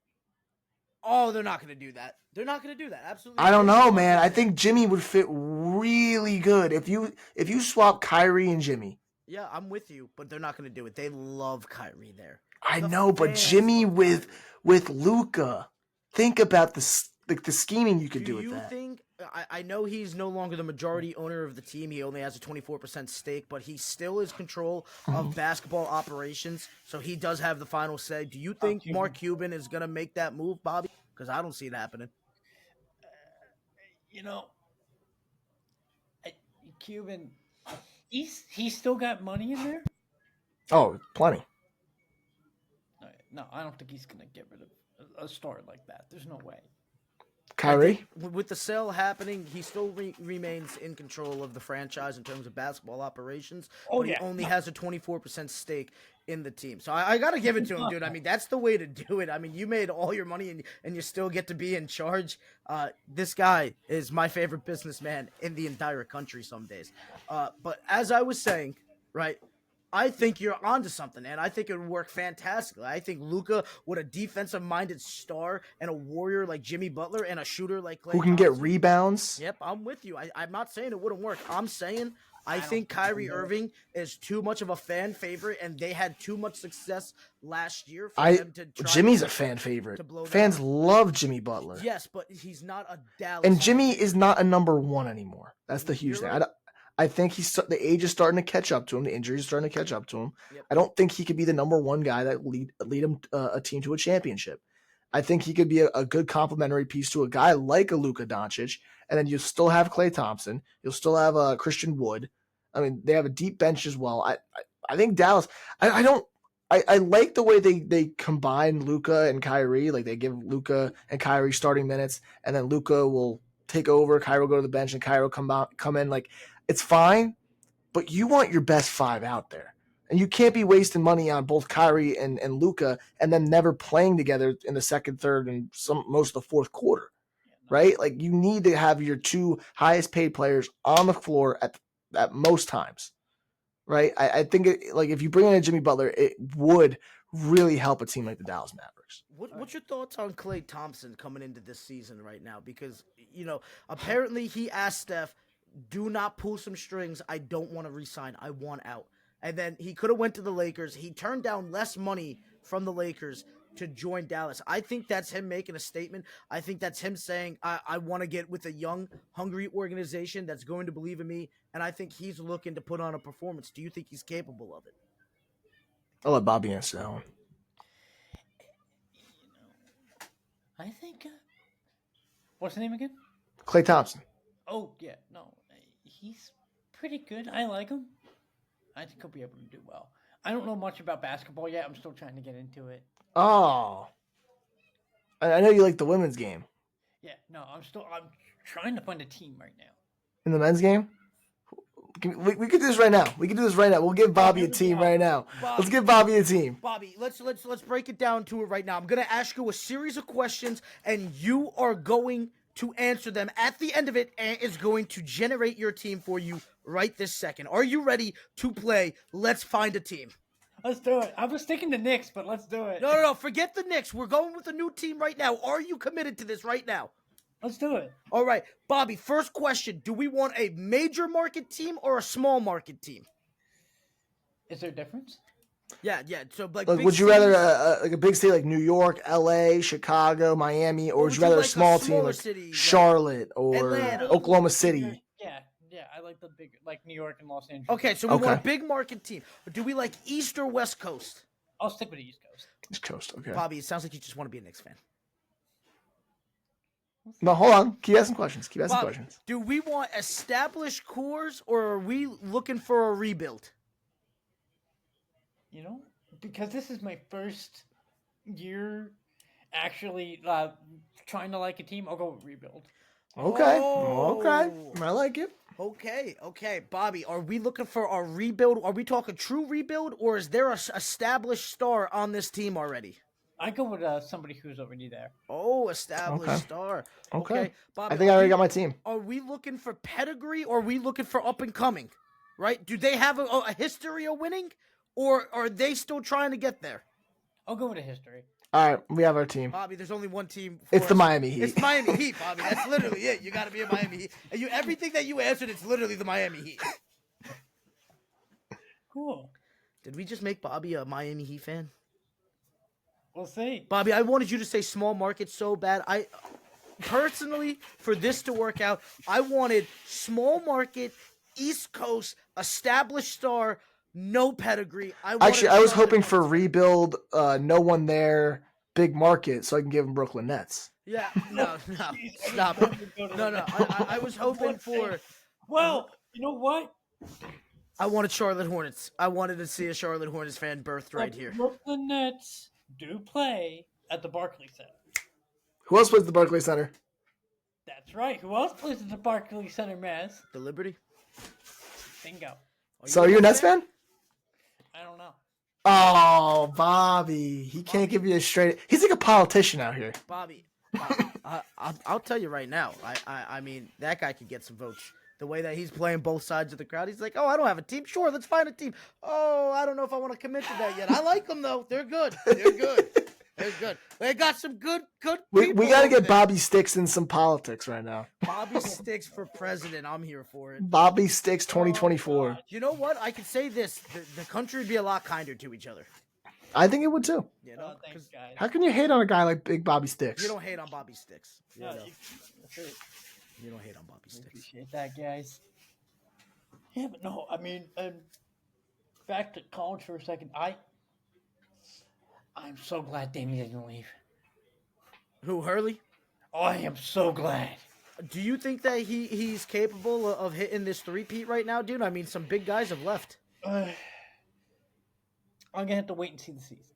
Oh, they're not going to do that. They're not going to do that. Absolutely. I don't know, man. I think Jimmy would fit really good if you swap Kyrie and Jimmy. Yeah, I'm with you, but they're not going to do it. They love Kyrie there. I know, but Jimmy with Luka. Think about the scheming you could do with that. Do you think? I know he's no longer the majority owner of the team. He only has a 24% stake, but he still is control of basketball operations, so he does have the final say. Do you think Mark Cuban is going to make that move, Bobby? Because I don't see it happening. Cuban, he's still got money in there. Oh, plenty. No, I don't think he's going to get rid of a star like that. There's no way. Kyrie? With the sale happening, he still remains in control of the franchise in terms of basketball operations. He only has a 24% stake in the team. So I got to give it to him, dude. I mean, that's the way to do it. I mean, you made all your money and you still get to be in charge. This guy is my favorite businessman in the entire country some days. But as I was saying, right, I think you're onto something, and I think it would work fantastically. I think Luka, with a defensive-minded star and a warrior like Jimmy Butler and a shooter like Klay who can Thompson, get rebounds. Yep, I'm with you. I'm not saying it wouldn't work. I'm saying I think Kyrie Irving is too much of a fan favorite, and they had too much success last year for them to try. Jimmy's a fan favorite. Fans love Jimmy Butler. Yes, but he's not a Dallas. And Jimmy is not a number one anymore. That's the huge thing. Right. I think the age is starting to catch up to him. The injuries are starting to catch up to him. Yep. I don't think he could be the number one guy that lead him a team to a championship. I think he could be a good complementary piece to a guy like a Luka Doncic, and then you still have Klay Thompson. You'll still have Christian Wood. I mean, they have a deep bench as well. I think Dallas. I like the way they combine Luka and Kyrie. Like they give Luka and Kyrie starting minutes, and then Luka will take over. Kyrie will go to the bench, and Kyrie will come in. Like, it's fine, but you want your best five out there. And you can't be wasting money on both Kyrie and Luka and then never playing together in the second, third, and most of the fourth quarter, right? Like, you need to have your two highest paid players on the floor at most times, right? I think if you bring in a Jimmy Butler, it would really help a team like the Dallas Mavericks. What's your thoughts on Klay Thompson coming into this season right now? Because, apparently he asked Steph, do not pull some strings. I don't want to resign. I want out. And then he could have went to the Lakers. He turned down less money from the Lakers to join Dallas. I think that's him making a statement. I think that's him saying, I want to get with a young, hungry organization that's going to believe in me. And I think he's looking to put on a performance. Do you think he's capable of it? I'll let Bobby answer that one. I think, what's the name again? Klay Thompson. Oh, yeah, no. He's pretty good. I like him. I think he'll be able to do well. I don't know much about basketball yet. I'm still trying to get into it. Oh. I know you like the women's game. Yeah, no, I'm trying to find a team right now. In the men's game? We could do this right now. We'll give Bobby a team right now. Let's give Bobby a team. Bobby, let's break it down to it right now. I'm going to ask you a series of questions, and you are going to answer them at the end of it, and is going to generate your team for you right this second. Are you ready to play? Let's find a team. Let's do it. I was thinking the Knicks, but let's do it. No. Forget the Knicks. We're going with a new team right now. Are you committed to this right now? Let's do it. All right. Bobby, first question. Do we want a major market team or a small market team? Is there a difference? Yeah. So, would you rather a big city like New York, L.A., Chicago, Miami, or would you rather a small team like Charlotte or Atlanta, Oklahoma City? Yeah, I like the big, like New York and Los Angeles. Okay, so we want a big market team. Do we like East or West Coast? I'll stick with the East Coast. East Coast, okay. Bobby, it sounds like you just want to be a Knicks fan. No, hold on. Keep asking questions. Bobby, do we want established cores or are we looking for a rebuild? Because this is my first year actually trying to like a team, I'll go with rebuild. Okay. I like it. Okay. Bobby, are we looking for a rebuild? Are we talking true rebuild, or is there a established star on this team already? I go with somebody who's already there. Oh, established Okay. star. Okay. Bobby, I think I already got my team. Are we looking for pedigree or are we looking for up and coming? Right? Do they have a history of winning or are they still trying to get there? I'll go with a history. All right, we have our team. Bobby, there's only one team. It's the Miami Heat. It's Miami Heat, Bobby. That's literally it. You got to be a Miami Heat. And everything that you answered, it's literally the Miami Heat. Cool. Did we just make Bobby a Miami Heat fan? We'll see. Bobby, I wanted you to say small market so bad. I personally, for this to work out, I wanted small market, East Coast, established star, no pedigree. I was hoping for rebuild, no one there, big market, so I can give him Brooklyn Nets. Yeah, no, stop it. No. I was hoping for. Well, you know what? I wanted Charlotte Hornets. I wanted to see a Charlotte Hornets fan birthed right here. Brooklyn Nets do play at the Barclays Center. Who else plays at the Barclays Center? That's right. Who else plays at the Barclays Center, Mazz? The Liberty? Bingo. So are you a Nets fan? I don't know. Oh, Bobby. He can't give you a straight... He's like a politician out here. Bobby, I'll tell you right now. I mean, that guy could get some votes. The way that he's playing both sides of the crowd, he's like, oh, I don't have a team. Sure, let's find a team. Oh, I don't know if I want to commit to that yet. I like them, though. They're good. They're good. They got some good We people got to over get there. Bobby Sticks in some politics right now. Bobby Sticks for president. I'm here for it. Bobby Sticks 2024. God. You know what? I can say this. The country would be a lot kinder to each other. I think it would too. You know? Thanks, 'Cause guys. How can you hate on a guy like Big Bobby Sticks? you don't hate on Bobby Sticks. You No, know? that's it. You don't hate on Bobby I Sticks. appreciate that, guys. Yeah, but no, I mean, back to college for a second. I'm so glad Damien didn't leave. Who, Hurley? Oh, I am so glad. Do you think that he's capable of hitting this three-peat right now, dude? I mean, some big guys have left. I'm gonna have to wait and see the season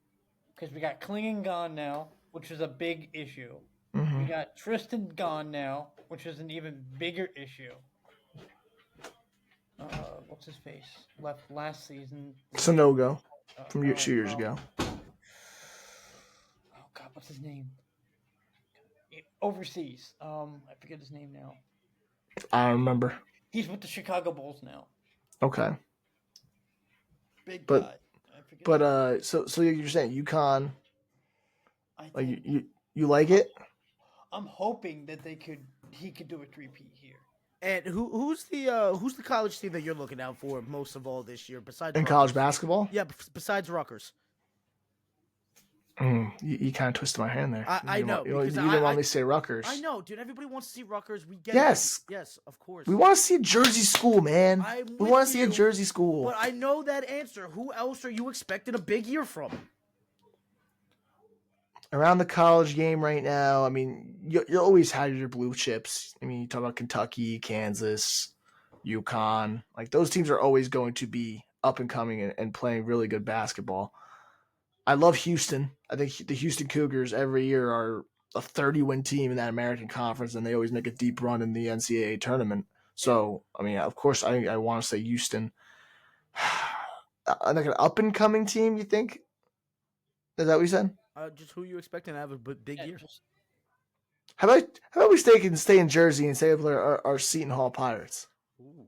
because we got Klingon gone now, which is a big issue. Mhm. We got Tristan gone now, which is an even bigger issue. What's his face? Left last season. Sonogo from Oh, 2 years ago. Oh God, what's his name? Overseas. I forget his name now. I don't remember. He's with the Chicago Bulls now. Okay. Big But- guy. I forget. But so you're saying UConn, I like think, you like it? I'm hoping that he could do a 3-peat here. And who's the college team that you're looking out for most of all this year besides In Rutgers? college basketball? Yeah, besides Rutgers. You kind of twisted my hand there. I You know, You because didn't want me to say Rutgers. I know, dude. Everybody wants to see Rutgers. We get Yes. it. Yes, of course. We want to see a Jersey school, man. I'm We with want to see a you, Jersey school. But I know that answer. Who else are you expecting a big year from? Around the college game right now, I mean, you always have your blue chips. I mean, you talk about Kentucky, Kansas, UConn. Like, those teams are always going to be up and coming and playing really good basketball. I love Houston. I think the Houston Cougars every year are a 30-win team in that American Conference, and they always make a deep run in the NCAA tournament. So, I mean, of course, I want to say Houston. Like an up-and-coming team, you think? Is that what you said? Just who you expecting to have a big Yeah, year? How about we stay in Jersey and say our Seton Hall Pirates? Ooh,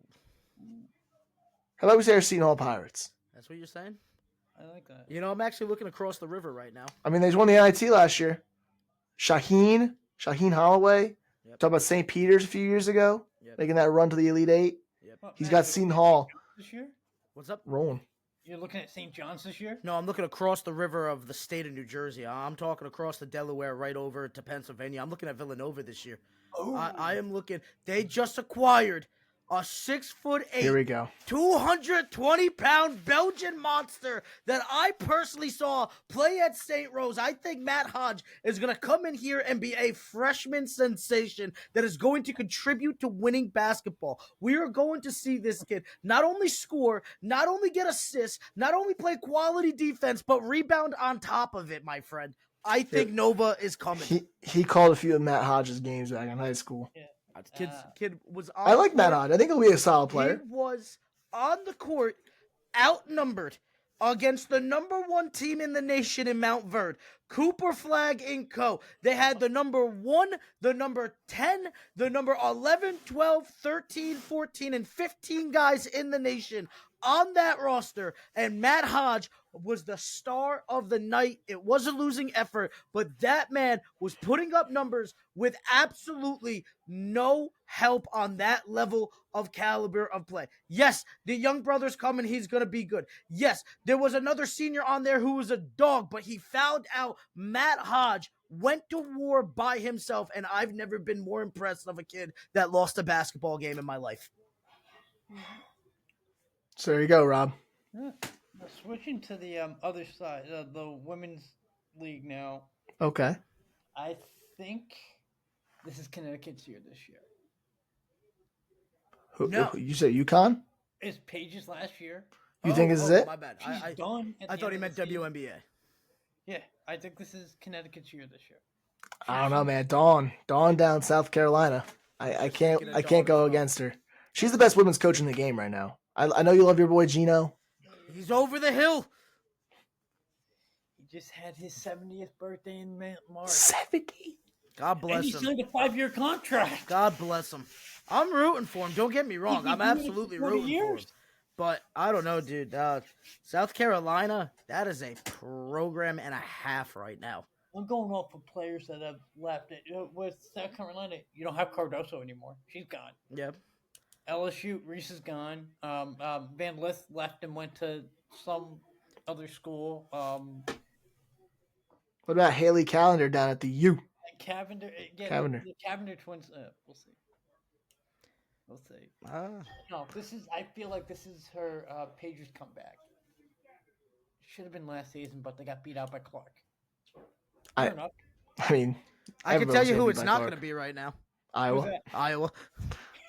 How about we say our Seton Hall Pirates? that's what you're saying? I like that. You know, I'm actually looking across the river right now. I mean, they won the NIT last year. Shaheen Holloway. Yep. Talk about St. Peter's a few years ago, Yep. making that run to the Elite Eight. Yep. Well, He's Matt, got you're Seton looking at Hall St. John's this year? What's up? rolling. You're looking at St. John's this year? No, I'm looking across the river of the state of New Jersey. I'm talking across the Delaware right over to Pennsylvania. I'm looking at Villanova this year. Oh, I am looking. They just acquired a 6'8", Here we go. 220-pound Belgian monster that I personally saw play at St. Rose. I think Matt Hodge is going to come in here and be a freshman sensation that is going to contribute to winning basketball. We are going to see this kid not only score, not only get assists, not only play quality defense, but rebound on top of it, my friend. I think Nova is coming. He called a few of Matt Hodges' games back in high school. Kid was on I like the Matt court. Hodge. I think he'll be a solid player. He was on the court, outnumbered against the number 1 team in the nation in Mount Verde, Cooper Flag & Co. They had the number 1, the number 10, the number 11, 12, 13, 14, and 15 guys in the nation on that roster, and Matt Hodge was the star of the night. It was a losing effort, but that man was putting up numbers with absolutely no help on that level of caliber of play. Yes, the young brother's coming. He's going to be good. Yes, there was another senior on there who was a dog, but he found out Matt Hodge went to war by himself, and I've never been more impressed of a kid that lost a basketball game in my life. So there you go, Rob. Yeah. Now, switching to the other side, the women's league now. Okay. I think this is Connecticut's year this year. No. You said UConn? It's Paige's last year. You think this is it? My bad. She's done. I thought he meant WNBA. Yeah, I think this is Connecticut's year this year. I don't know, man. Dawn down South Carolina. I can't go against her. She's the best women's coach in the game right now. I know you love your boy Gino. He's over the hill. He just had his 70th birthday in March. 70. God And bless he him. signed a 5-year contract. God bless him. I'm rooting for him. Don't get me wrong. He's I'm been doing it absolutely for 20 rooting for him. years. But I don't know, dude. South Carolina, that is a program and a half right now. I'm going off of players that have left it. With South Carolina, you don't have Cardoso anymore. She's gone. Yep. LSU, Reese is gone. Van Lith left and went to some other school. What about Haley Callender down at the U? Cavender. Yeah, Cavender. The Cavender twins. We'll see. We'll see. No, I feel like this is her Pager's comeback. Should have been last season, but they got beat out by Clark. Fair enough. I mean, I can tell you who everyone's it's gonna not be going by to be right now. Iowa. Iowa.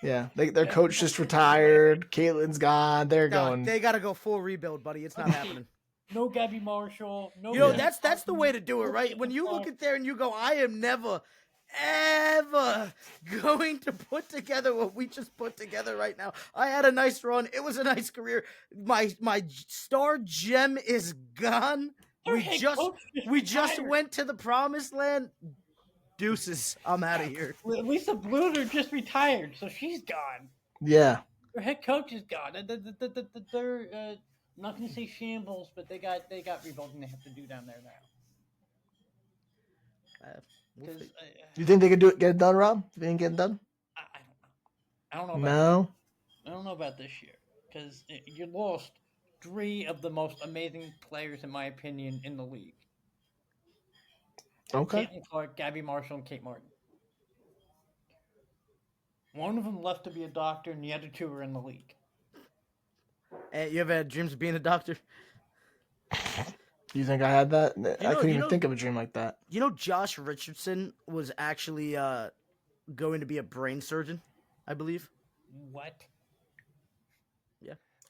Yeah, their coach just retired. Caitlin's gone. They're No, going. they got to go full rebuild, buddy. It's not happening. No Gabby Marshall. No. You know, Yeah. that's the way to do it, right? When you look at there and you go, I am never, ever going to put together what we just put together right now. I had a nice run. It was a nice career. My star gem is gone. Their We head just coach just retired. went to the promised land. Deuces. I'm out of here. Lisa Bluter just retired, so she's gone. Yeah. Their head coach is gone. They're not going to say shambles, but they got rebuilding they have to do down there now. We'll see. You think they could get it done, Rob? You think get it done? I don't know. About No. I don't know about this year because you lost 3 of the most amazing players, in my opinion, in the league. Okay. Caitlin Clark, Gabby Marshall, and Kate Martin. One of them left to be a doctor, and the other 2 are in the league. Hey, you ever had dreams of being a doctor? You think I had that? I couldn't you even know- think of a dream like that. You know, Josh Richardson was actually going to be a brain surgeon, I believe. What?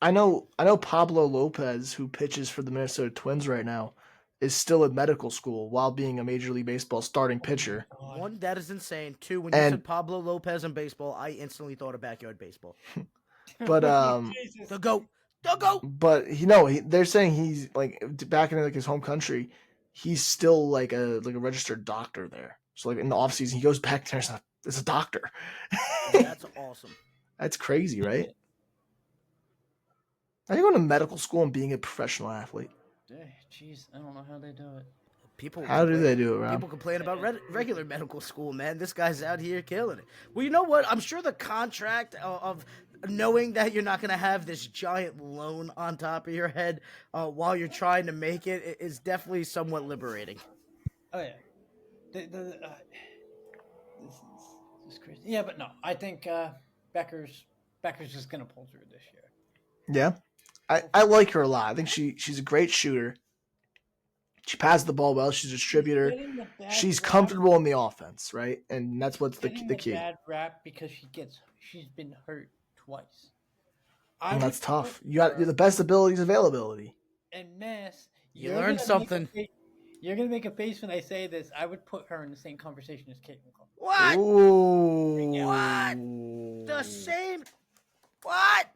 I know Pablo Lopez, who pitches for the Minnesota Twins right now, is still in medical school while being a Major League Baseball starting pitcher. God. 1, that is insane. 2, when you And- said Pablo Lopez in baseball, I instantly thought of backyard baseball. But Jesus. The GOAT! The GOAT! but they're saying he's like back in like his home country, he's still like a registered doctor there. So like in the off season, he goes back there as a doctor. That's awesome. That's crazy, right? Are you going to medical school and being a professional athlete? Jeez, I don't know how they do it. People How do complain- they do it, Rob? People complain about regular medical school, man. This guy's out here killing it. Well, you know what? I'm sure the contract of knowing that you're not going to have this giant loan on top of your head while you're trying to make it is definitely somewhat liberating. Oh yeah, this is crazy. Yeah, but no, I think Becker's just gonna pull through this year. Yeah. I like her a lot. I think she's a great shooter. She passes the ball well. She's a distributor. Getting the bad She's rap- comfortable in the offense, right? And that's what's the getting key. Bad rap because she's been hurt twice. And that's tough. You got the best ability is availability. And Mass, You you're learned gonna something. You're gonna make a face when I say this. I would put her in the same conversation as Caitlin Clark. What? Ooh. What? The same. What?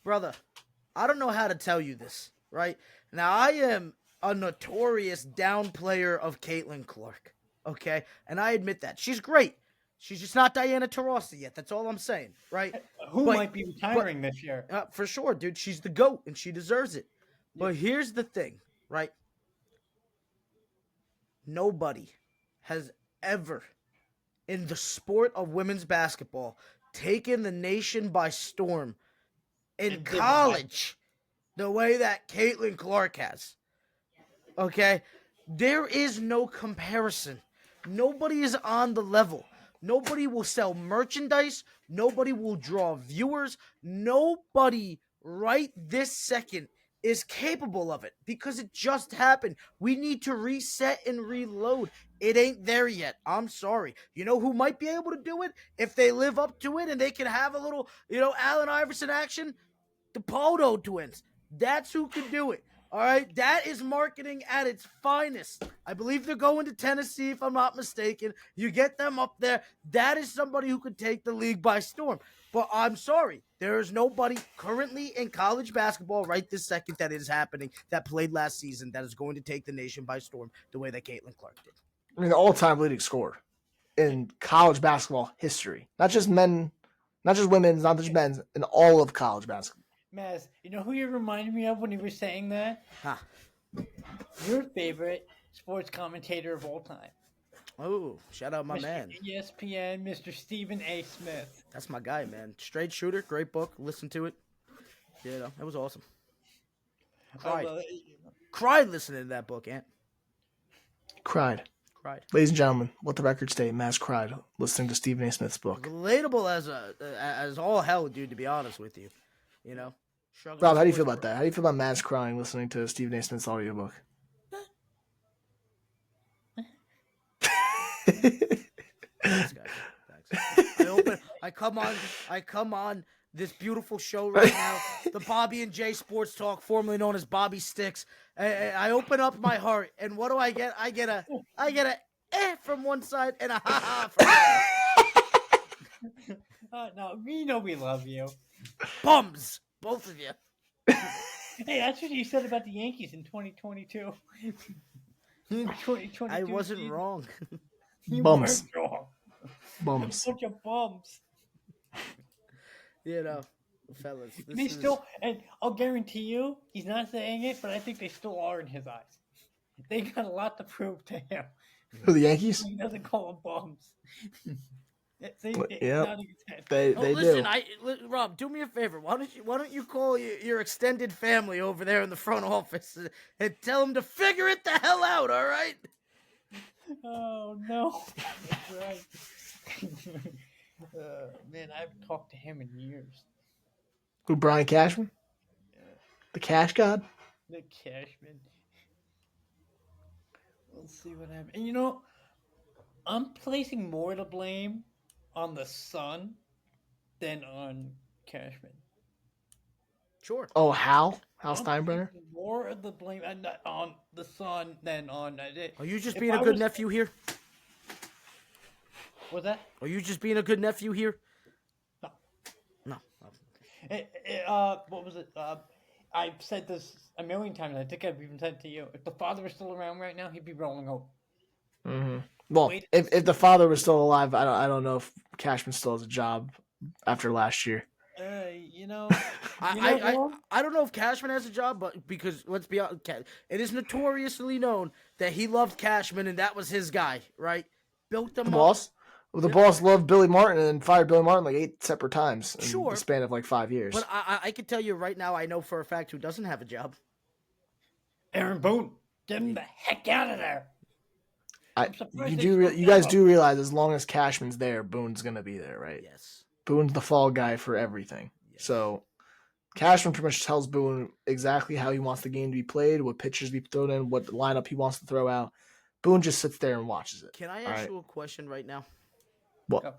Brother, I don't know how to tell you this, right? Now, I am a notorious downplayer of Caitlin Clark, okay? And I admit that. She's great. She's just not Diana Taurasi yet. That's all I'm saying, right? Who But- might be retiring this year? For sure, dude. She's the GOAT, and she deserves it. But here's the thing, right? Nobody has ever, in the sport of women's basketball, taken the nation by storm in And did college the way that Caitlin Clark has. Okay? There is no comparison. Nobody is on the level. Nobody will sell merchandise. Nobody will draw viewers. Nobody right this second is capable of it because it just happened. We need to reset and reload. It ain't there yet. I'm sorry. You know who might be able to do it if they live up to it and they can have a little, Allen Iverson action? The Poto twins. That's who can do it. All right, that is marketing at its finest. I believe they're going to Tennessee, if I'm not mistaken. You get them up there. That is somebody who could take the league by storm. But I'm sorry, there is nobody currently in college basketball right this second that is happening that played last season that is going to take the nation by storm the way that Caitlin Clark did. I mean, the all-time leading scorer in college basketball history. Not just men, not just women's, not just men's, in all of college basketball. Mazz, you know who you reminded me of when you were saying that? Huh. Your favorite sports commentator of all time. Oh, shout out my Mr. man. ESPN, Mr. Stephen A. Smith. That's my guy, man. Straight shooter, great book. Listen to it. It was awesome. Cried. Cried listening to that book, Ant. Cried. Ladies and gentlemen, let the record state, Mazz cried listening to Stephen A. Smith's book. Relatable as all hell, dude, to be honest with you. Rob, how do you feel about that? How do you feel about Mazz crying listening to Stephen A. Smith's audiobook? Thanks, guys. Thanks. I come on this beautiful show right now, the Bobby and Jay Sports Talk, formerly known as Bobby Sticks. I open up my heart, and what do I get? I get a from one side and a ha from the other. No, we know we love you. Bums, both of you. Hey, that's what you said about the Yankees in 2022. 2022 I wasn't season. wrong. You Bums. weren't wrong. Bums. A bunch of bums. Fellas. They still, and I'll guarantee you, he's not saying it, but I think they still are in his eyes. They got a lot to prove to him. Who, the Yankees? He doesn't call them bums. Yep. They listen, do. Rob, do me a favor. Why don't you call your extended family over there in the front office and tell them to figure it the hell out, all right? Oh, no. That's right. Man, I haven't talked to him in years. Who, Brian Cashman? The Cash God? The Cashman. We'll see what happens. And I'm placing more to blame on the Sun than on Cashman. Sure. Oh, Hal I'm Steinbrenner? placing more of the blame on the Sun than on it. Are you just If being I a good was- nephew here? Was that? Are you just being a good nephew here? No. No. What was it? I've said this a million times. I think I've even said it to you. If the father was still around right now, he'd be rolling over. Mm-hmm. Well, Wait. if the father was still alive, I don't know if Cashman still has a job after last year. I don't know if Cashman has a job, but because let's be honest, it is notoriously known that he loved Cashman and that was his guy, right? Built them The up. boss? Well, the boss loved Billy Martin and fired Billy Martin like 8 separate times in Sure. the span of like 5 years. But I can tell you right now, I know for a fact who doesn't have a job. Aaron Boone, get him the heck out of there. You guys do realize as long as Cashman's there, Boone's gonna be there, right? Yes. Boone's the fall guy for everything. Yes. So Cashman pretty much tells Boone exactly how he wants the game to be played, what pitches to be thrown in, what lineup he wants to throw out. Boone just sits there and watches it. Can I ask you a question right now? What?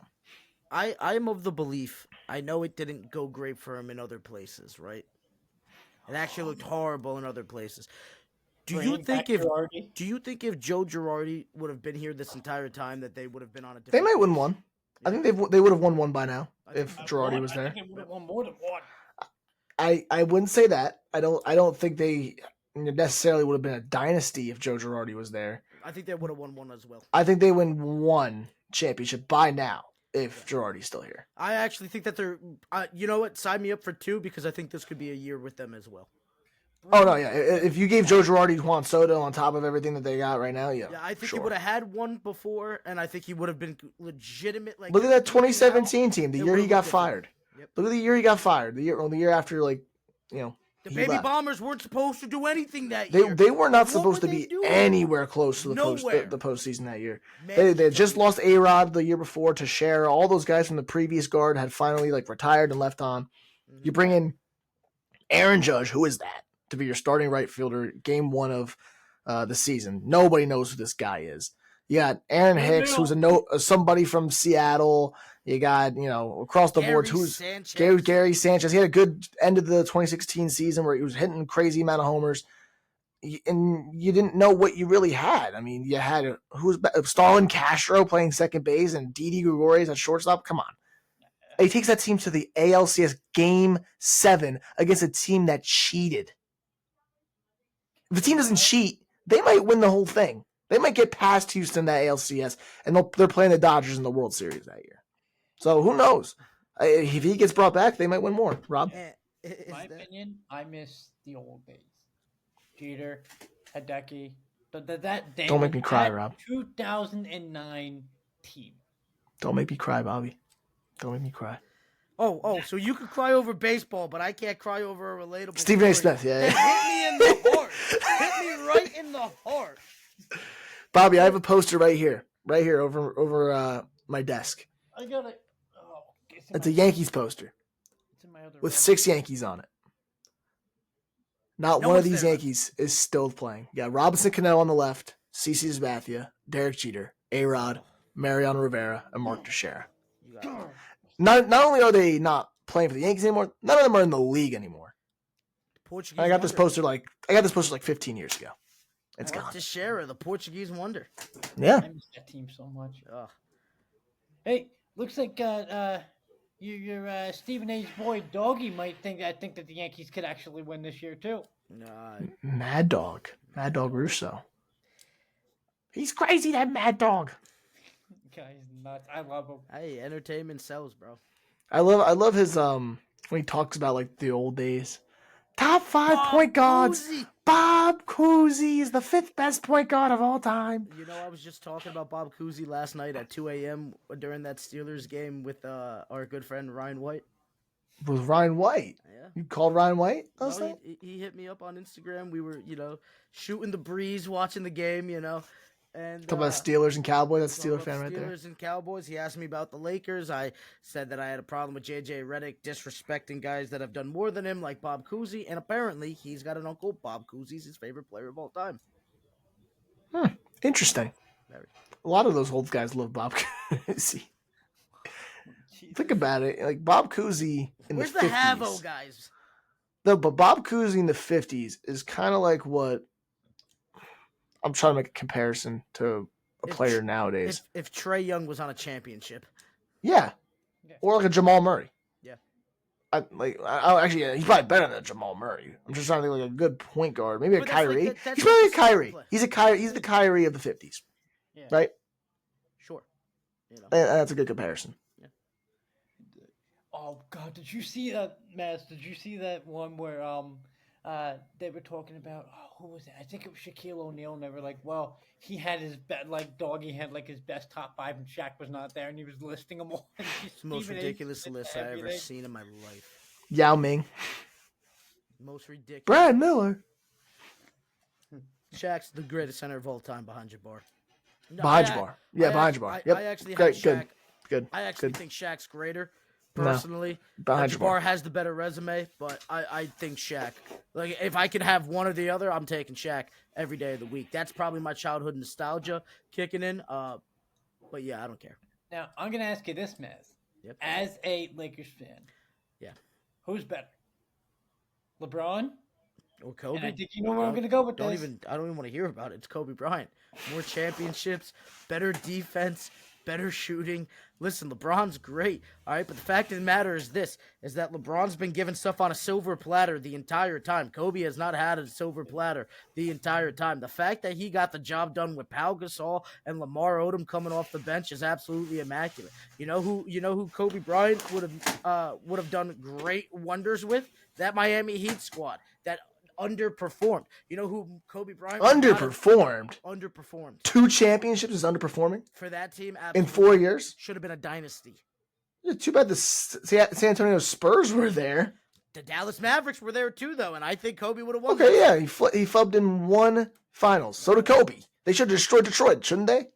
I'm of the belief, I know it didn't go great for him in other places, right? It actually looked horrible in other places. Do you think if Joe Girardi would have been here this entire time that they would have been on a different They might win page? one. I think they would have won one by now if Girardi was I there. think they would have won more than one. I wouldn't say that. I don't think they necessarily would have been a dynasty if Joe Girardi was there. I think they would have won one as well. I think they win one championship by now if Girardi's still here. I actually think that they're. You know what? Sign me up for 2 because I think this could be a year with them as well. Oh no, yeah. If you gave Joe Girardi Juan Soto on top of everything that they got right now, yeah. Yeah, I think sure. he would have had one before, and I think he would have been legitimate. Like, look at that 2017 team, the year he got fired. Yep. Look at the year he got fired. The year after, like, the he Baby left. Bombers weren't supposed to do anything that year. They were not What supposed were to they be doing? anywhere close to the Nowhere. postseason that year. Man, They had just lost A-Rod the year before to Cher. All those guys from the previous guard had finally like retired and left on. You bring in Aaron Judge, who is that, to be your starting right fielder game 1 of the season. Nobody knows who this guy is. You got Aaron Hicks, who's somebody from Seattle. You got, across the board, who's Gary Sanchez. He had a good end of the 2016 season where he was hitting a crazy amount of homers. And you didn't know what you really had. I mean, you had Stalin Castro playing second base and Didi Gregorius at shortstop. Come on. He takes that team to the ALCS Game 7 against a team that cheated. If the team doesn't cheat, they might win the whole thing. They might get past Houston that ALCS, and they're playing the Dodgers in the World Series that year. So who knows? If he gets brought back, they might win more. Rob? In my opinion, I miss the old days. Jeter, Hideki. Don't make me cry, Rob. 2009 team. Don't make me cry, Bobby. Don't make me cry. Oh, so you could cry over baseball, but I can't cry over a relatable Stephen A. story. Smith, yeah. Hit me in the heart. Hit me right in the heart. Bobby, I have a poster right here over my desk. I got it. Oh, it's a Yankees poster with 6 Yankees on it. Not one of these Yankees is still playing. You got Robinson Cano on the left, CC Sabathia, Derek Jeter, A-Rod, Mariano Rivera, and Mark Teixeira. Not only are they not playing for the Yankees anymore, none of them are in the league anymore. I got this poster like 15 years ago. It's gone. Teixeira, the Portuguese wonder. Yeah. I miss that team so much. Ugh. Hey, looks like your Stephen A's boy Doggy might think that the Yankees could actually win this year too. Mad Dog Russo. He's crazy, that Mad Dog. Guy's nuts. I love him. Hey, entertainment sells, bro. I love his when he talks about like the old days. Top 5 point guards. Bob Cousy is the 5th best point guard of all time. You know, I was just talking about Bob Cousy last night at 2 a.m. during that Steelers game with our good friend Ryan White. Was Ryan White? Yeah. You called Ryan White? He hit me up on Instagram. We were, shooting the breeze, watching the game, And talk about Steelers and Cowboys. That's a Steelers fan right there. Steelers and Cowboys. He asked me about the Lakers. I said that I had a problem with J.J. Redick disrespecting guys that have done more than him, like Bob Cousy. And apparently, he's got an uncle. Bob Cousy's his favorite player of all time. Interesting. A lot of those old guys love Bob Cousy. Think about it. Like Bob Cousy in Where's the 50s. the Havo guys? No, but Bob Cousy in the 50s is kind of like what I'm trying to make a comparison to a player nowadays. If Trae Young was on a championship. Yeah. Or like a Jamal Murray. Yeah. Actually, he's probably better than Jamal Murray. I'm just trying to think like a good point guard. Maybe a Kyrie. He's probably a Kyrie. He's the Kyrie of the 50s. Yeah. Right? Sure. That's a good comparison. Yeah. Oh God! Did you see that, Mazz? Did you see that one where they were talking about who was it? I think it was Shaquille O'Neal, and they were like, "Well, he had his Doggy had like his best top 5, and Shaq was not there, and he was listing them all." It's the most ridiculous list I've ever seen in my life. Yao Ming. Most ridiculous. Brad Miller. Shaq's the greatest center of all time behind Jabbar. Behind Jabbar. Yeah, behind Jabbar. Yep. I actually Good. I actually think Shaq's greater. Personally, Behind Jabbar has the better resume, but I think Shaq. Like, if I could have one or the other, I'm taking Shaq every day of the week. That's probably my childhood nostalgia kicking in. But yeah, I don't care. Now I'm gonna ask you this, Mazz. Yep. As a Lakers fan, yeah, who's better, LeBron or Kobe? And I think you know where I'm gonna go with this. I don't even want to hear about it. It's Kobe Bryant. More championships, better defense, better shooting. Listen, LeBron's great, all right? But the fact of the matter is this, is that LeBron's been given stuff on a silver platter the entire time. Kobe has not had a silver platter the entire time. The fact that he got the job done with Pau Gasol and Lamar Odom coming off the bench is absolutely immaculate. You know who Kobe Bryant would have done great wonders with? That Miami Heat squad that underperformed. You know who Kobe Bryant Underperformed. Underperformed. 2 championships is underperforming For that team, in 4 years. should have been a dynasty. Yeah, too bad the San Antonio Spurs were there. The Dallas Mavericks were there too, though, and I think Kobe would have won. Okay, yeah, he flubbed in 1 finals. So did Kobe. They should have destroyed Detroit, shouldn't they?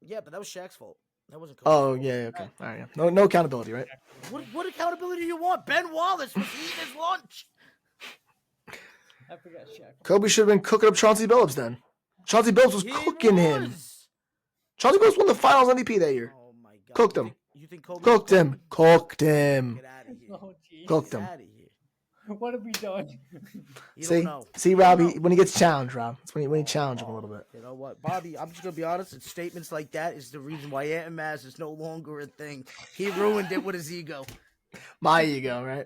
Yeah, but that was Shaq's fault. That wasn't Kobe's Oh fault. yeah, okay, all right. Yeah. No accountability, right? What accountability do you want? Ben Wallace was eating his lunch. I forgot Shaq. Kobe should have been cooking up Chauncey Billups then. Chauncey Billups was He cooking him. was. Chauncey Billups won the Finals MVP that year. Oh my God! Cooked him. You think Kobe? Cooked him. Cooked him. Get out of here. Oh, geez. Cooked Get him. out of here. What have we done? You See, don't know. see, Rob, when he gets challenged, Rob. That's when he challenge him a little bit. You know what, Bobby? I'm just gonna be honest. It's statements like that is the reason why Ant Mazz is no longer a thing. He ruined it with his ego. My ego, right?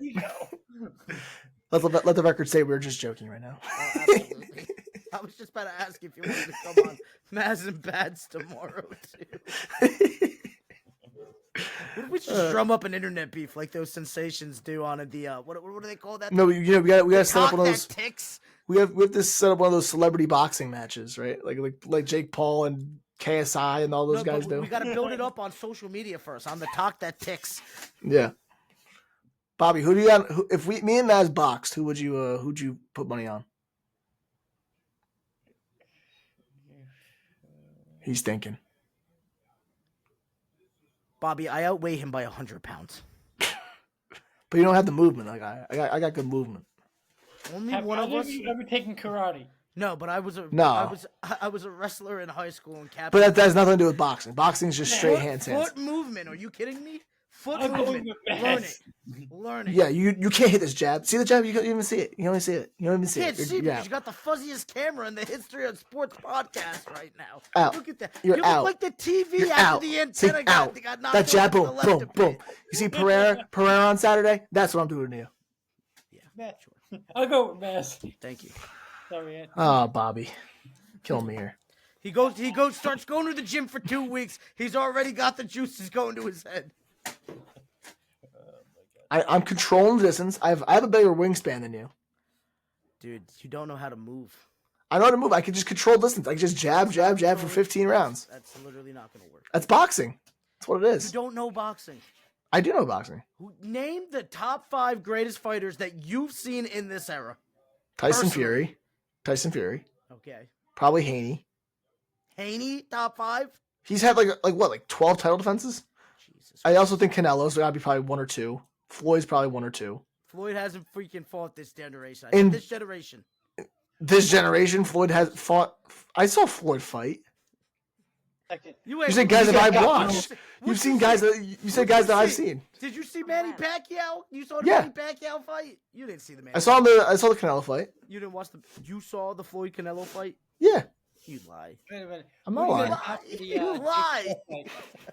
Let the record say we're just joking right now. Oh, absolutely. I was just about to ask if you wanted to come on Maz and Bads tomorrow too. What if we just drum up an internet beef like those sensations do on the what do they call that? No, we gotta set up one of those. Ticks. We have to set up one of those celebrity boxing matches, right? Like Jake Paul and KSI and all those guys do. We got to build it up on social media first. On the talk that ticks. Yeah. Bobby, who do you got? If me and Maz boxed, who'd you put money on? He's thinking. Bobby, I outweigh him by 100 pounds. But you don't have the movement. Like I got good movement. Only Have one of either us. of you ever taken karate? No, but I was a No. I was a wrestler in high school and captain. But that has nothing to do with boxing. Boxing is just straight hands. Foot movement. Are you kidding me? Foot I'm going movement. with Learn Maz. it. Learn it. Yeah, you can't hit this jab. See the jab? You don't even see it. You only see it. You don't even see You it. can't see You're because out. you got the fuzziest camera in the history of sports podcast right now. Out. Look at that. You're you out. look like the TV You're after out. the See, antenna out. got knocked That jab, over boom, to the left boom, a bit. boom. You see Pereira on Saturday? That's what I'm doing to you. Matt. I'll go with Mass. Thank you. Sorry, Ant. Oh, Bobby. Kill me here. He starts going to the gym for 2 weeks. He's already got the juices going to his head. I'm controlling the distance. I have a bigger wingspan than you. Dude, you don't know how to move. I know how to move. I can just control distance. I can just jab for 15 rounds. That's literally not going to work. That's boxing. That's what it You is. don't know boxing. I do know boxing. Name the top 5 greatest fighters that you've seen in this era. Tyson Personally. Fury. Okay. Probably Haney. Haney, top 5? He's had like 12 title defenses. Jesus. I also think Canelo's gotta be probably 1 or 2. Floyd's probably 1 or 2. Floyd hasn't freaking fought this generation. In- This generation. This generation, Floyd has fought. I saw Floyd fight. Second. You said guys that I've watched. What'd You've seen guys that you said guys that I've seen. Did you see Manny Pacquiao? You saw the Yeah. Manny Pacquiao fight? You didn't see the Manny. I saw the Canelo fight. You didn't watch the. You saw the Floyd Canelo fight? Yeah, You lie. Wait a minute. I'm not Who do you lying. guys got for the, You Jake lie. Paul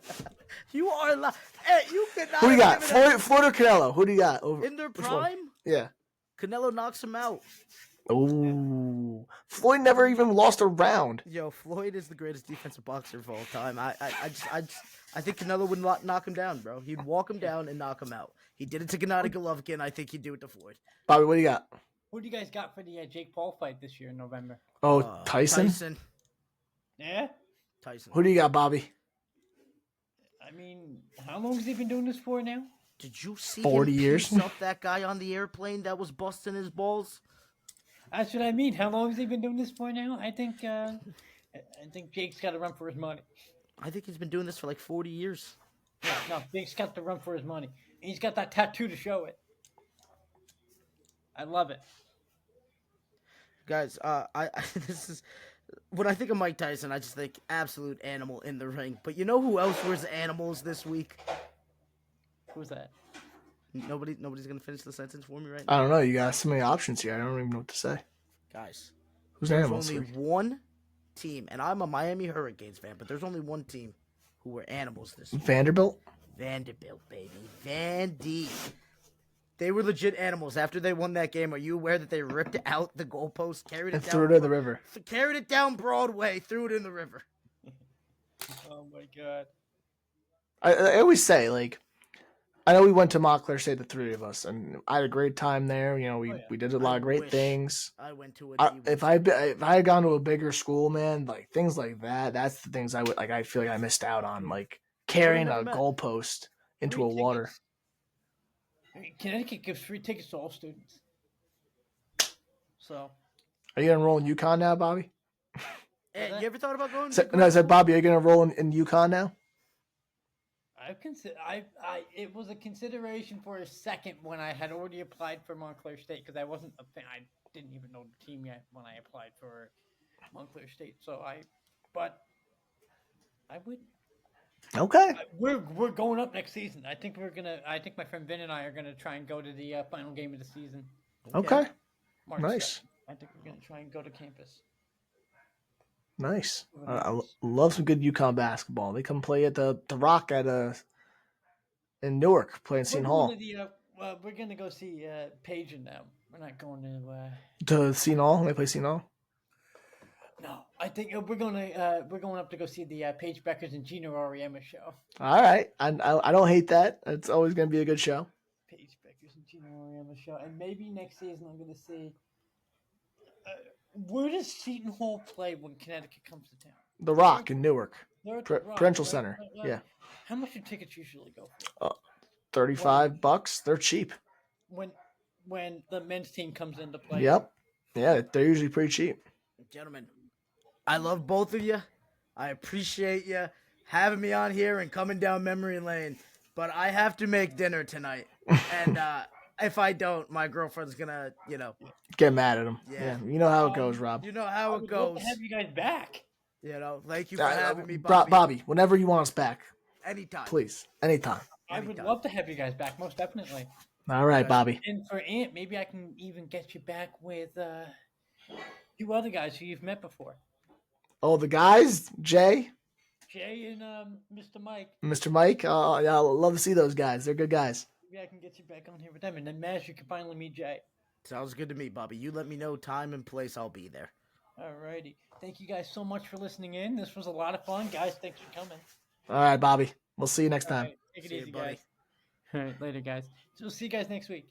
fight? You are lying. Hey, you could not. who do you got? have given it- Floyd or Canelo? Who do you got? Over In their which one? prime, Yeah. Canelo knocks him out. Ooh. Floyd never even lost a round. Yo, Floyd is the greatest defensive boxer of all time. I think Canelo would knock him down, bro. He'd walk him down and knock him out. He did it to Gennady Golovkin. I think he'd do it to Floyd. Bobby, what do you got? Who do you guys got for the Jake Paul fight this year in November? Oh, Tyson. Yeah? Tyson. Who do you got, Bobby? I mean, how long has he been doing this for now? Did you see 40 him years? piece up that guy on the airplane that was busting his balls? That's what I mean. How long has he been doing this for now? I think Jake's got to run for his money. I think he's been doing this for like 40 years. Yeah, no, Jake's got to run for his money. And he's got that tattoo to show it. I love it. Guys, I this is when I think of Mike Tyson, I just think absolute animal in the ring. But you know who else was animals this week? Who's that? Nobody's gonna finish the sentence for me right I now. don't know. You got so many options here. I don't even know what to say. Guys, Who's there's animals? only one team, and I'm a Miami Hurricanes fan, but there's only one team who were animals this year. Vanderbilt. Vanderbilt, baby. Vandy. They were legit animals. After they won that game, are you aware that they ripped out the goalpost, carried it And down, threw it in the river. carried it down Broadway, threw it in the river? Oh my god. I always say, like, I know we went to Montclair State, the three of us, and I had a great time there. You know, we did a lot of great things. I went to If I had gone to a bigger school, man, like things like that, that's the things I would like. I feel like I missed out on, like carrying a goalpost into a water. Connecticut gives free tickets to all students. So, Are you gonna enroll in UConn now, Bobby? Hey, you ever thought about going? No, I said, Bobby, are you gonna enroll in UConn now? it was a consideration for a second when I had already applied for Montclair State because I wasn't a fan. I didn't even know the team yet when I applied for Montclair State. But I would. Okay. We're going up next season. I think my friend Vin and I are gonna try and go to the final game of the season. Okay. March Nice. 2nd. I think we're gonna try and go to campus. Nice. I love some good UConn basketball. They come play at the Rock in Newark, playing Seton Hall. We're gonna go see Paige and them. We're not going to Seton Hall. They play Seton Hall. No, I think we're going up to go see the Paige Beckers and Gino Auriemma show. All right, I don't hate that. It's always gonna be a good show. Paige Beckers and Gino Auriemma show, and maybe next season I'm gonna see. Where does Seton Hall play when Connecticut comes to town? The Rock in Newark. They're at the Rock, Prudential right? Center. Yeah. How much do tickets usually go for? $35. They're cheap. When the men's team comes into play. Yep. Yeah, they're usually pretty cheap. Gentlemen, I love both of you. I appreciate you having me on here and coming down memory lane. But I have to make dinner tonight, and if I don't, my girlfriend's gonna, get mad at them. Yeah. You know how it goes, Rob. You know how it Love goes. to have you guys back. Thank you for having me, Bobby. Bobby, whenever you want us back, Anytime. please, anytime. I would love to have you guys back, most definitely. All right, Bobby. And for Ant, maybe I can even get you back with two other guys who you've met before. Oh, the guys, Jay and Mr. Mike. Mr. Mike. Oh, yeah, I'd love to see those guys. They're good guys. Maybe I can get you back on here with them. And then, Mazz, you can finally meet Jay. Sounds good to me, Bobby. You let me know time and place. I'll be there. Alrighty. Thank you guys so much for listening in. This was a lot of fun. Guys, thanks for coming. All right, Bobby. We'll see you next time. Right, take it See you, easy, buddy. guys. All right, later, guys. So we'll see you guys next week.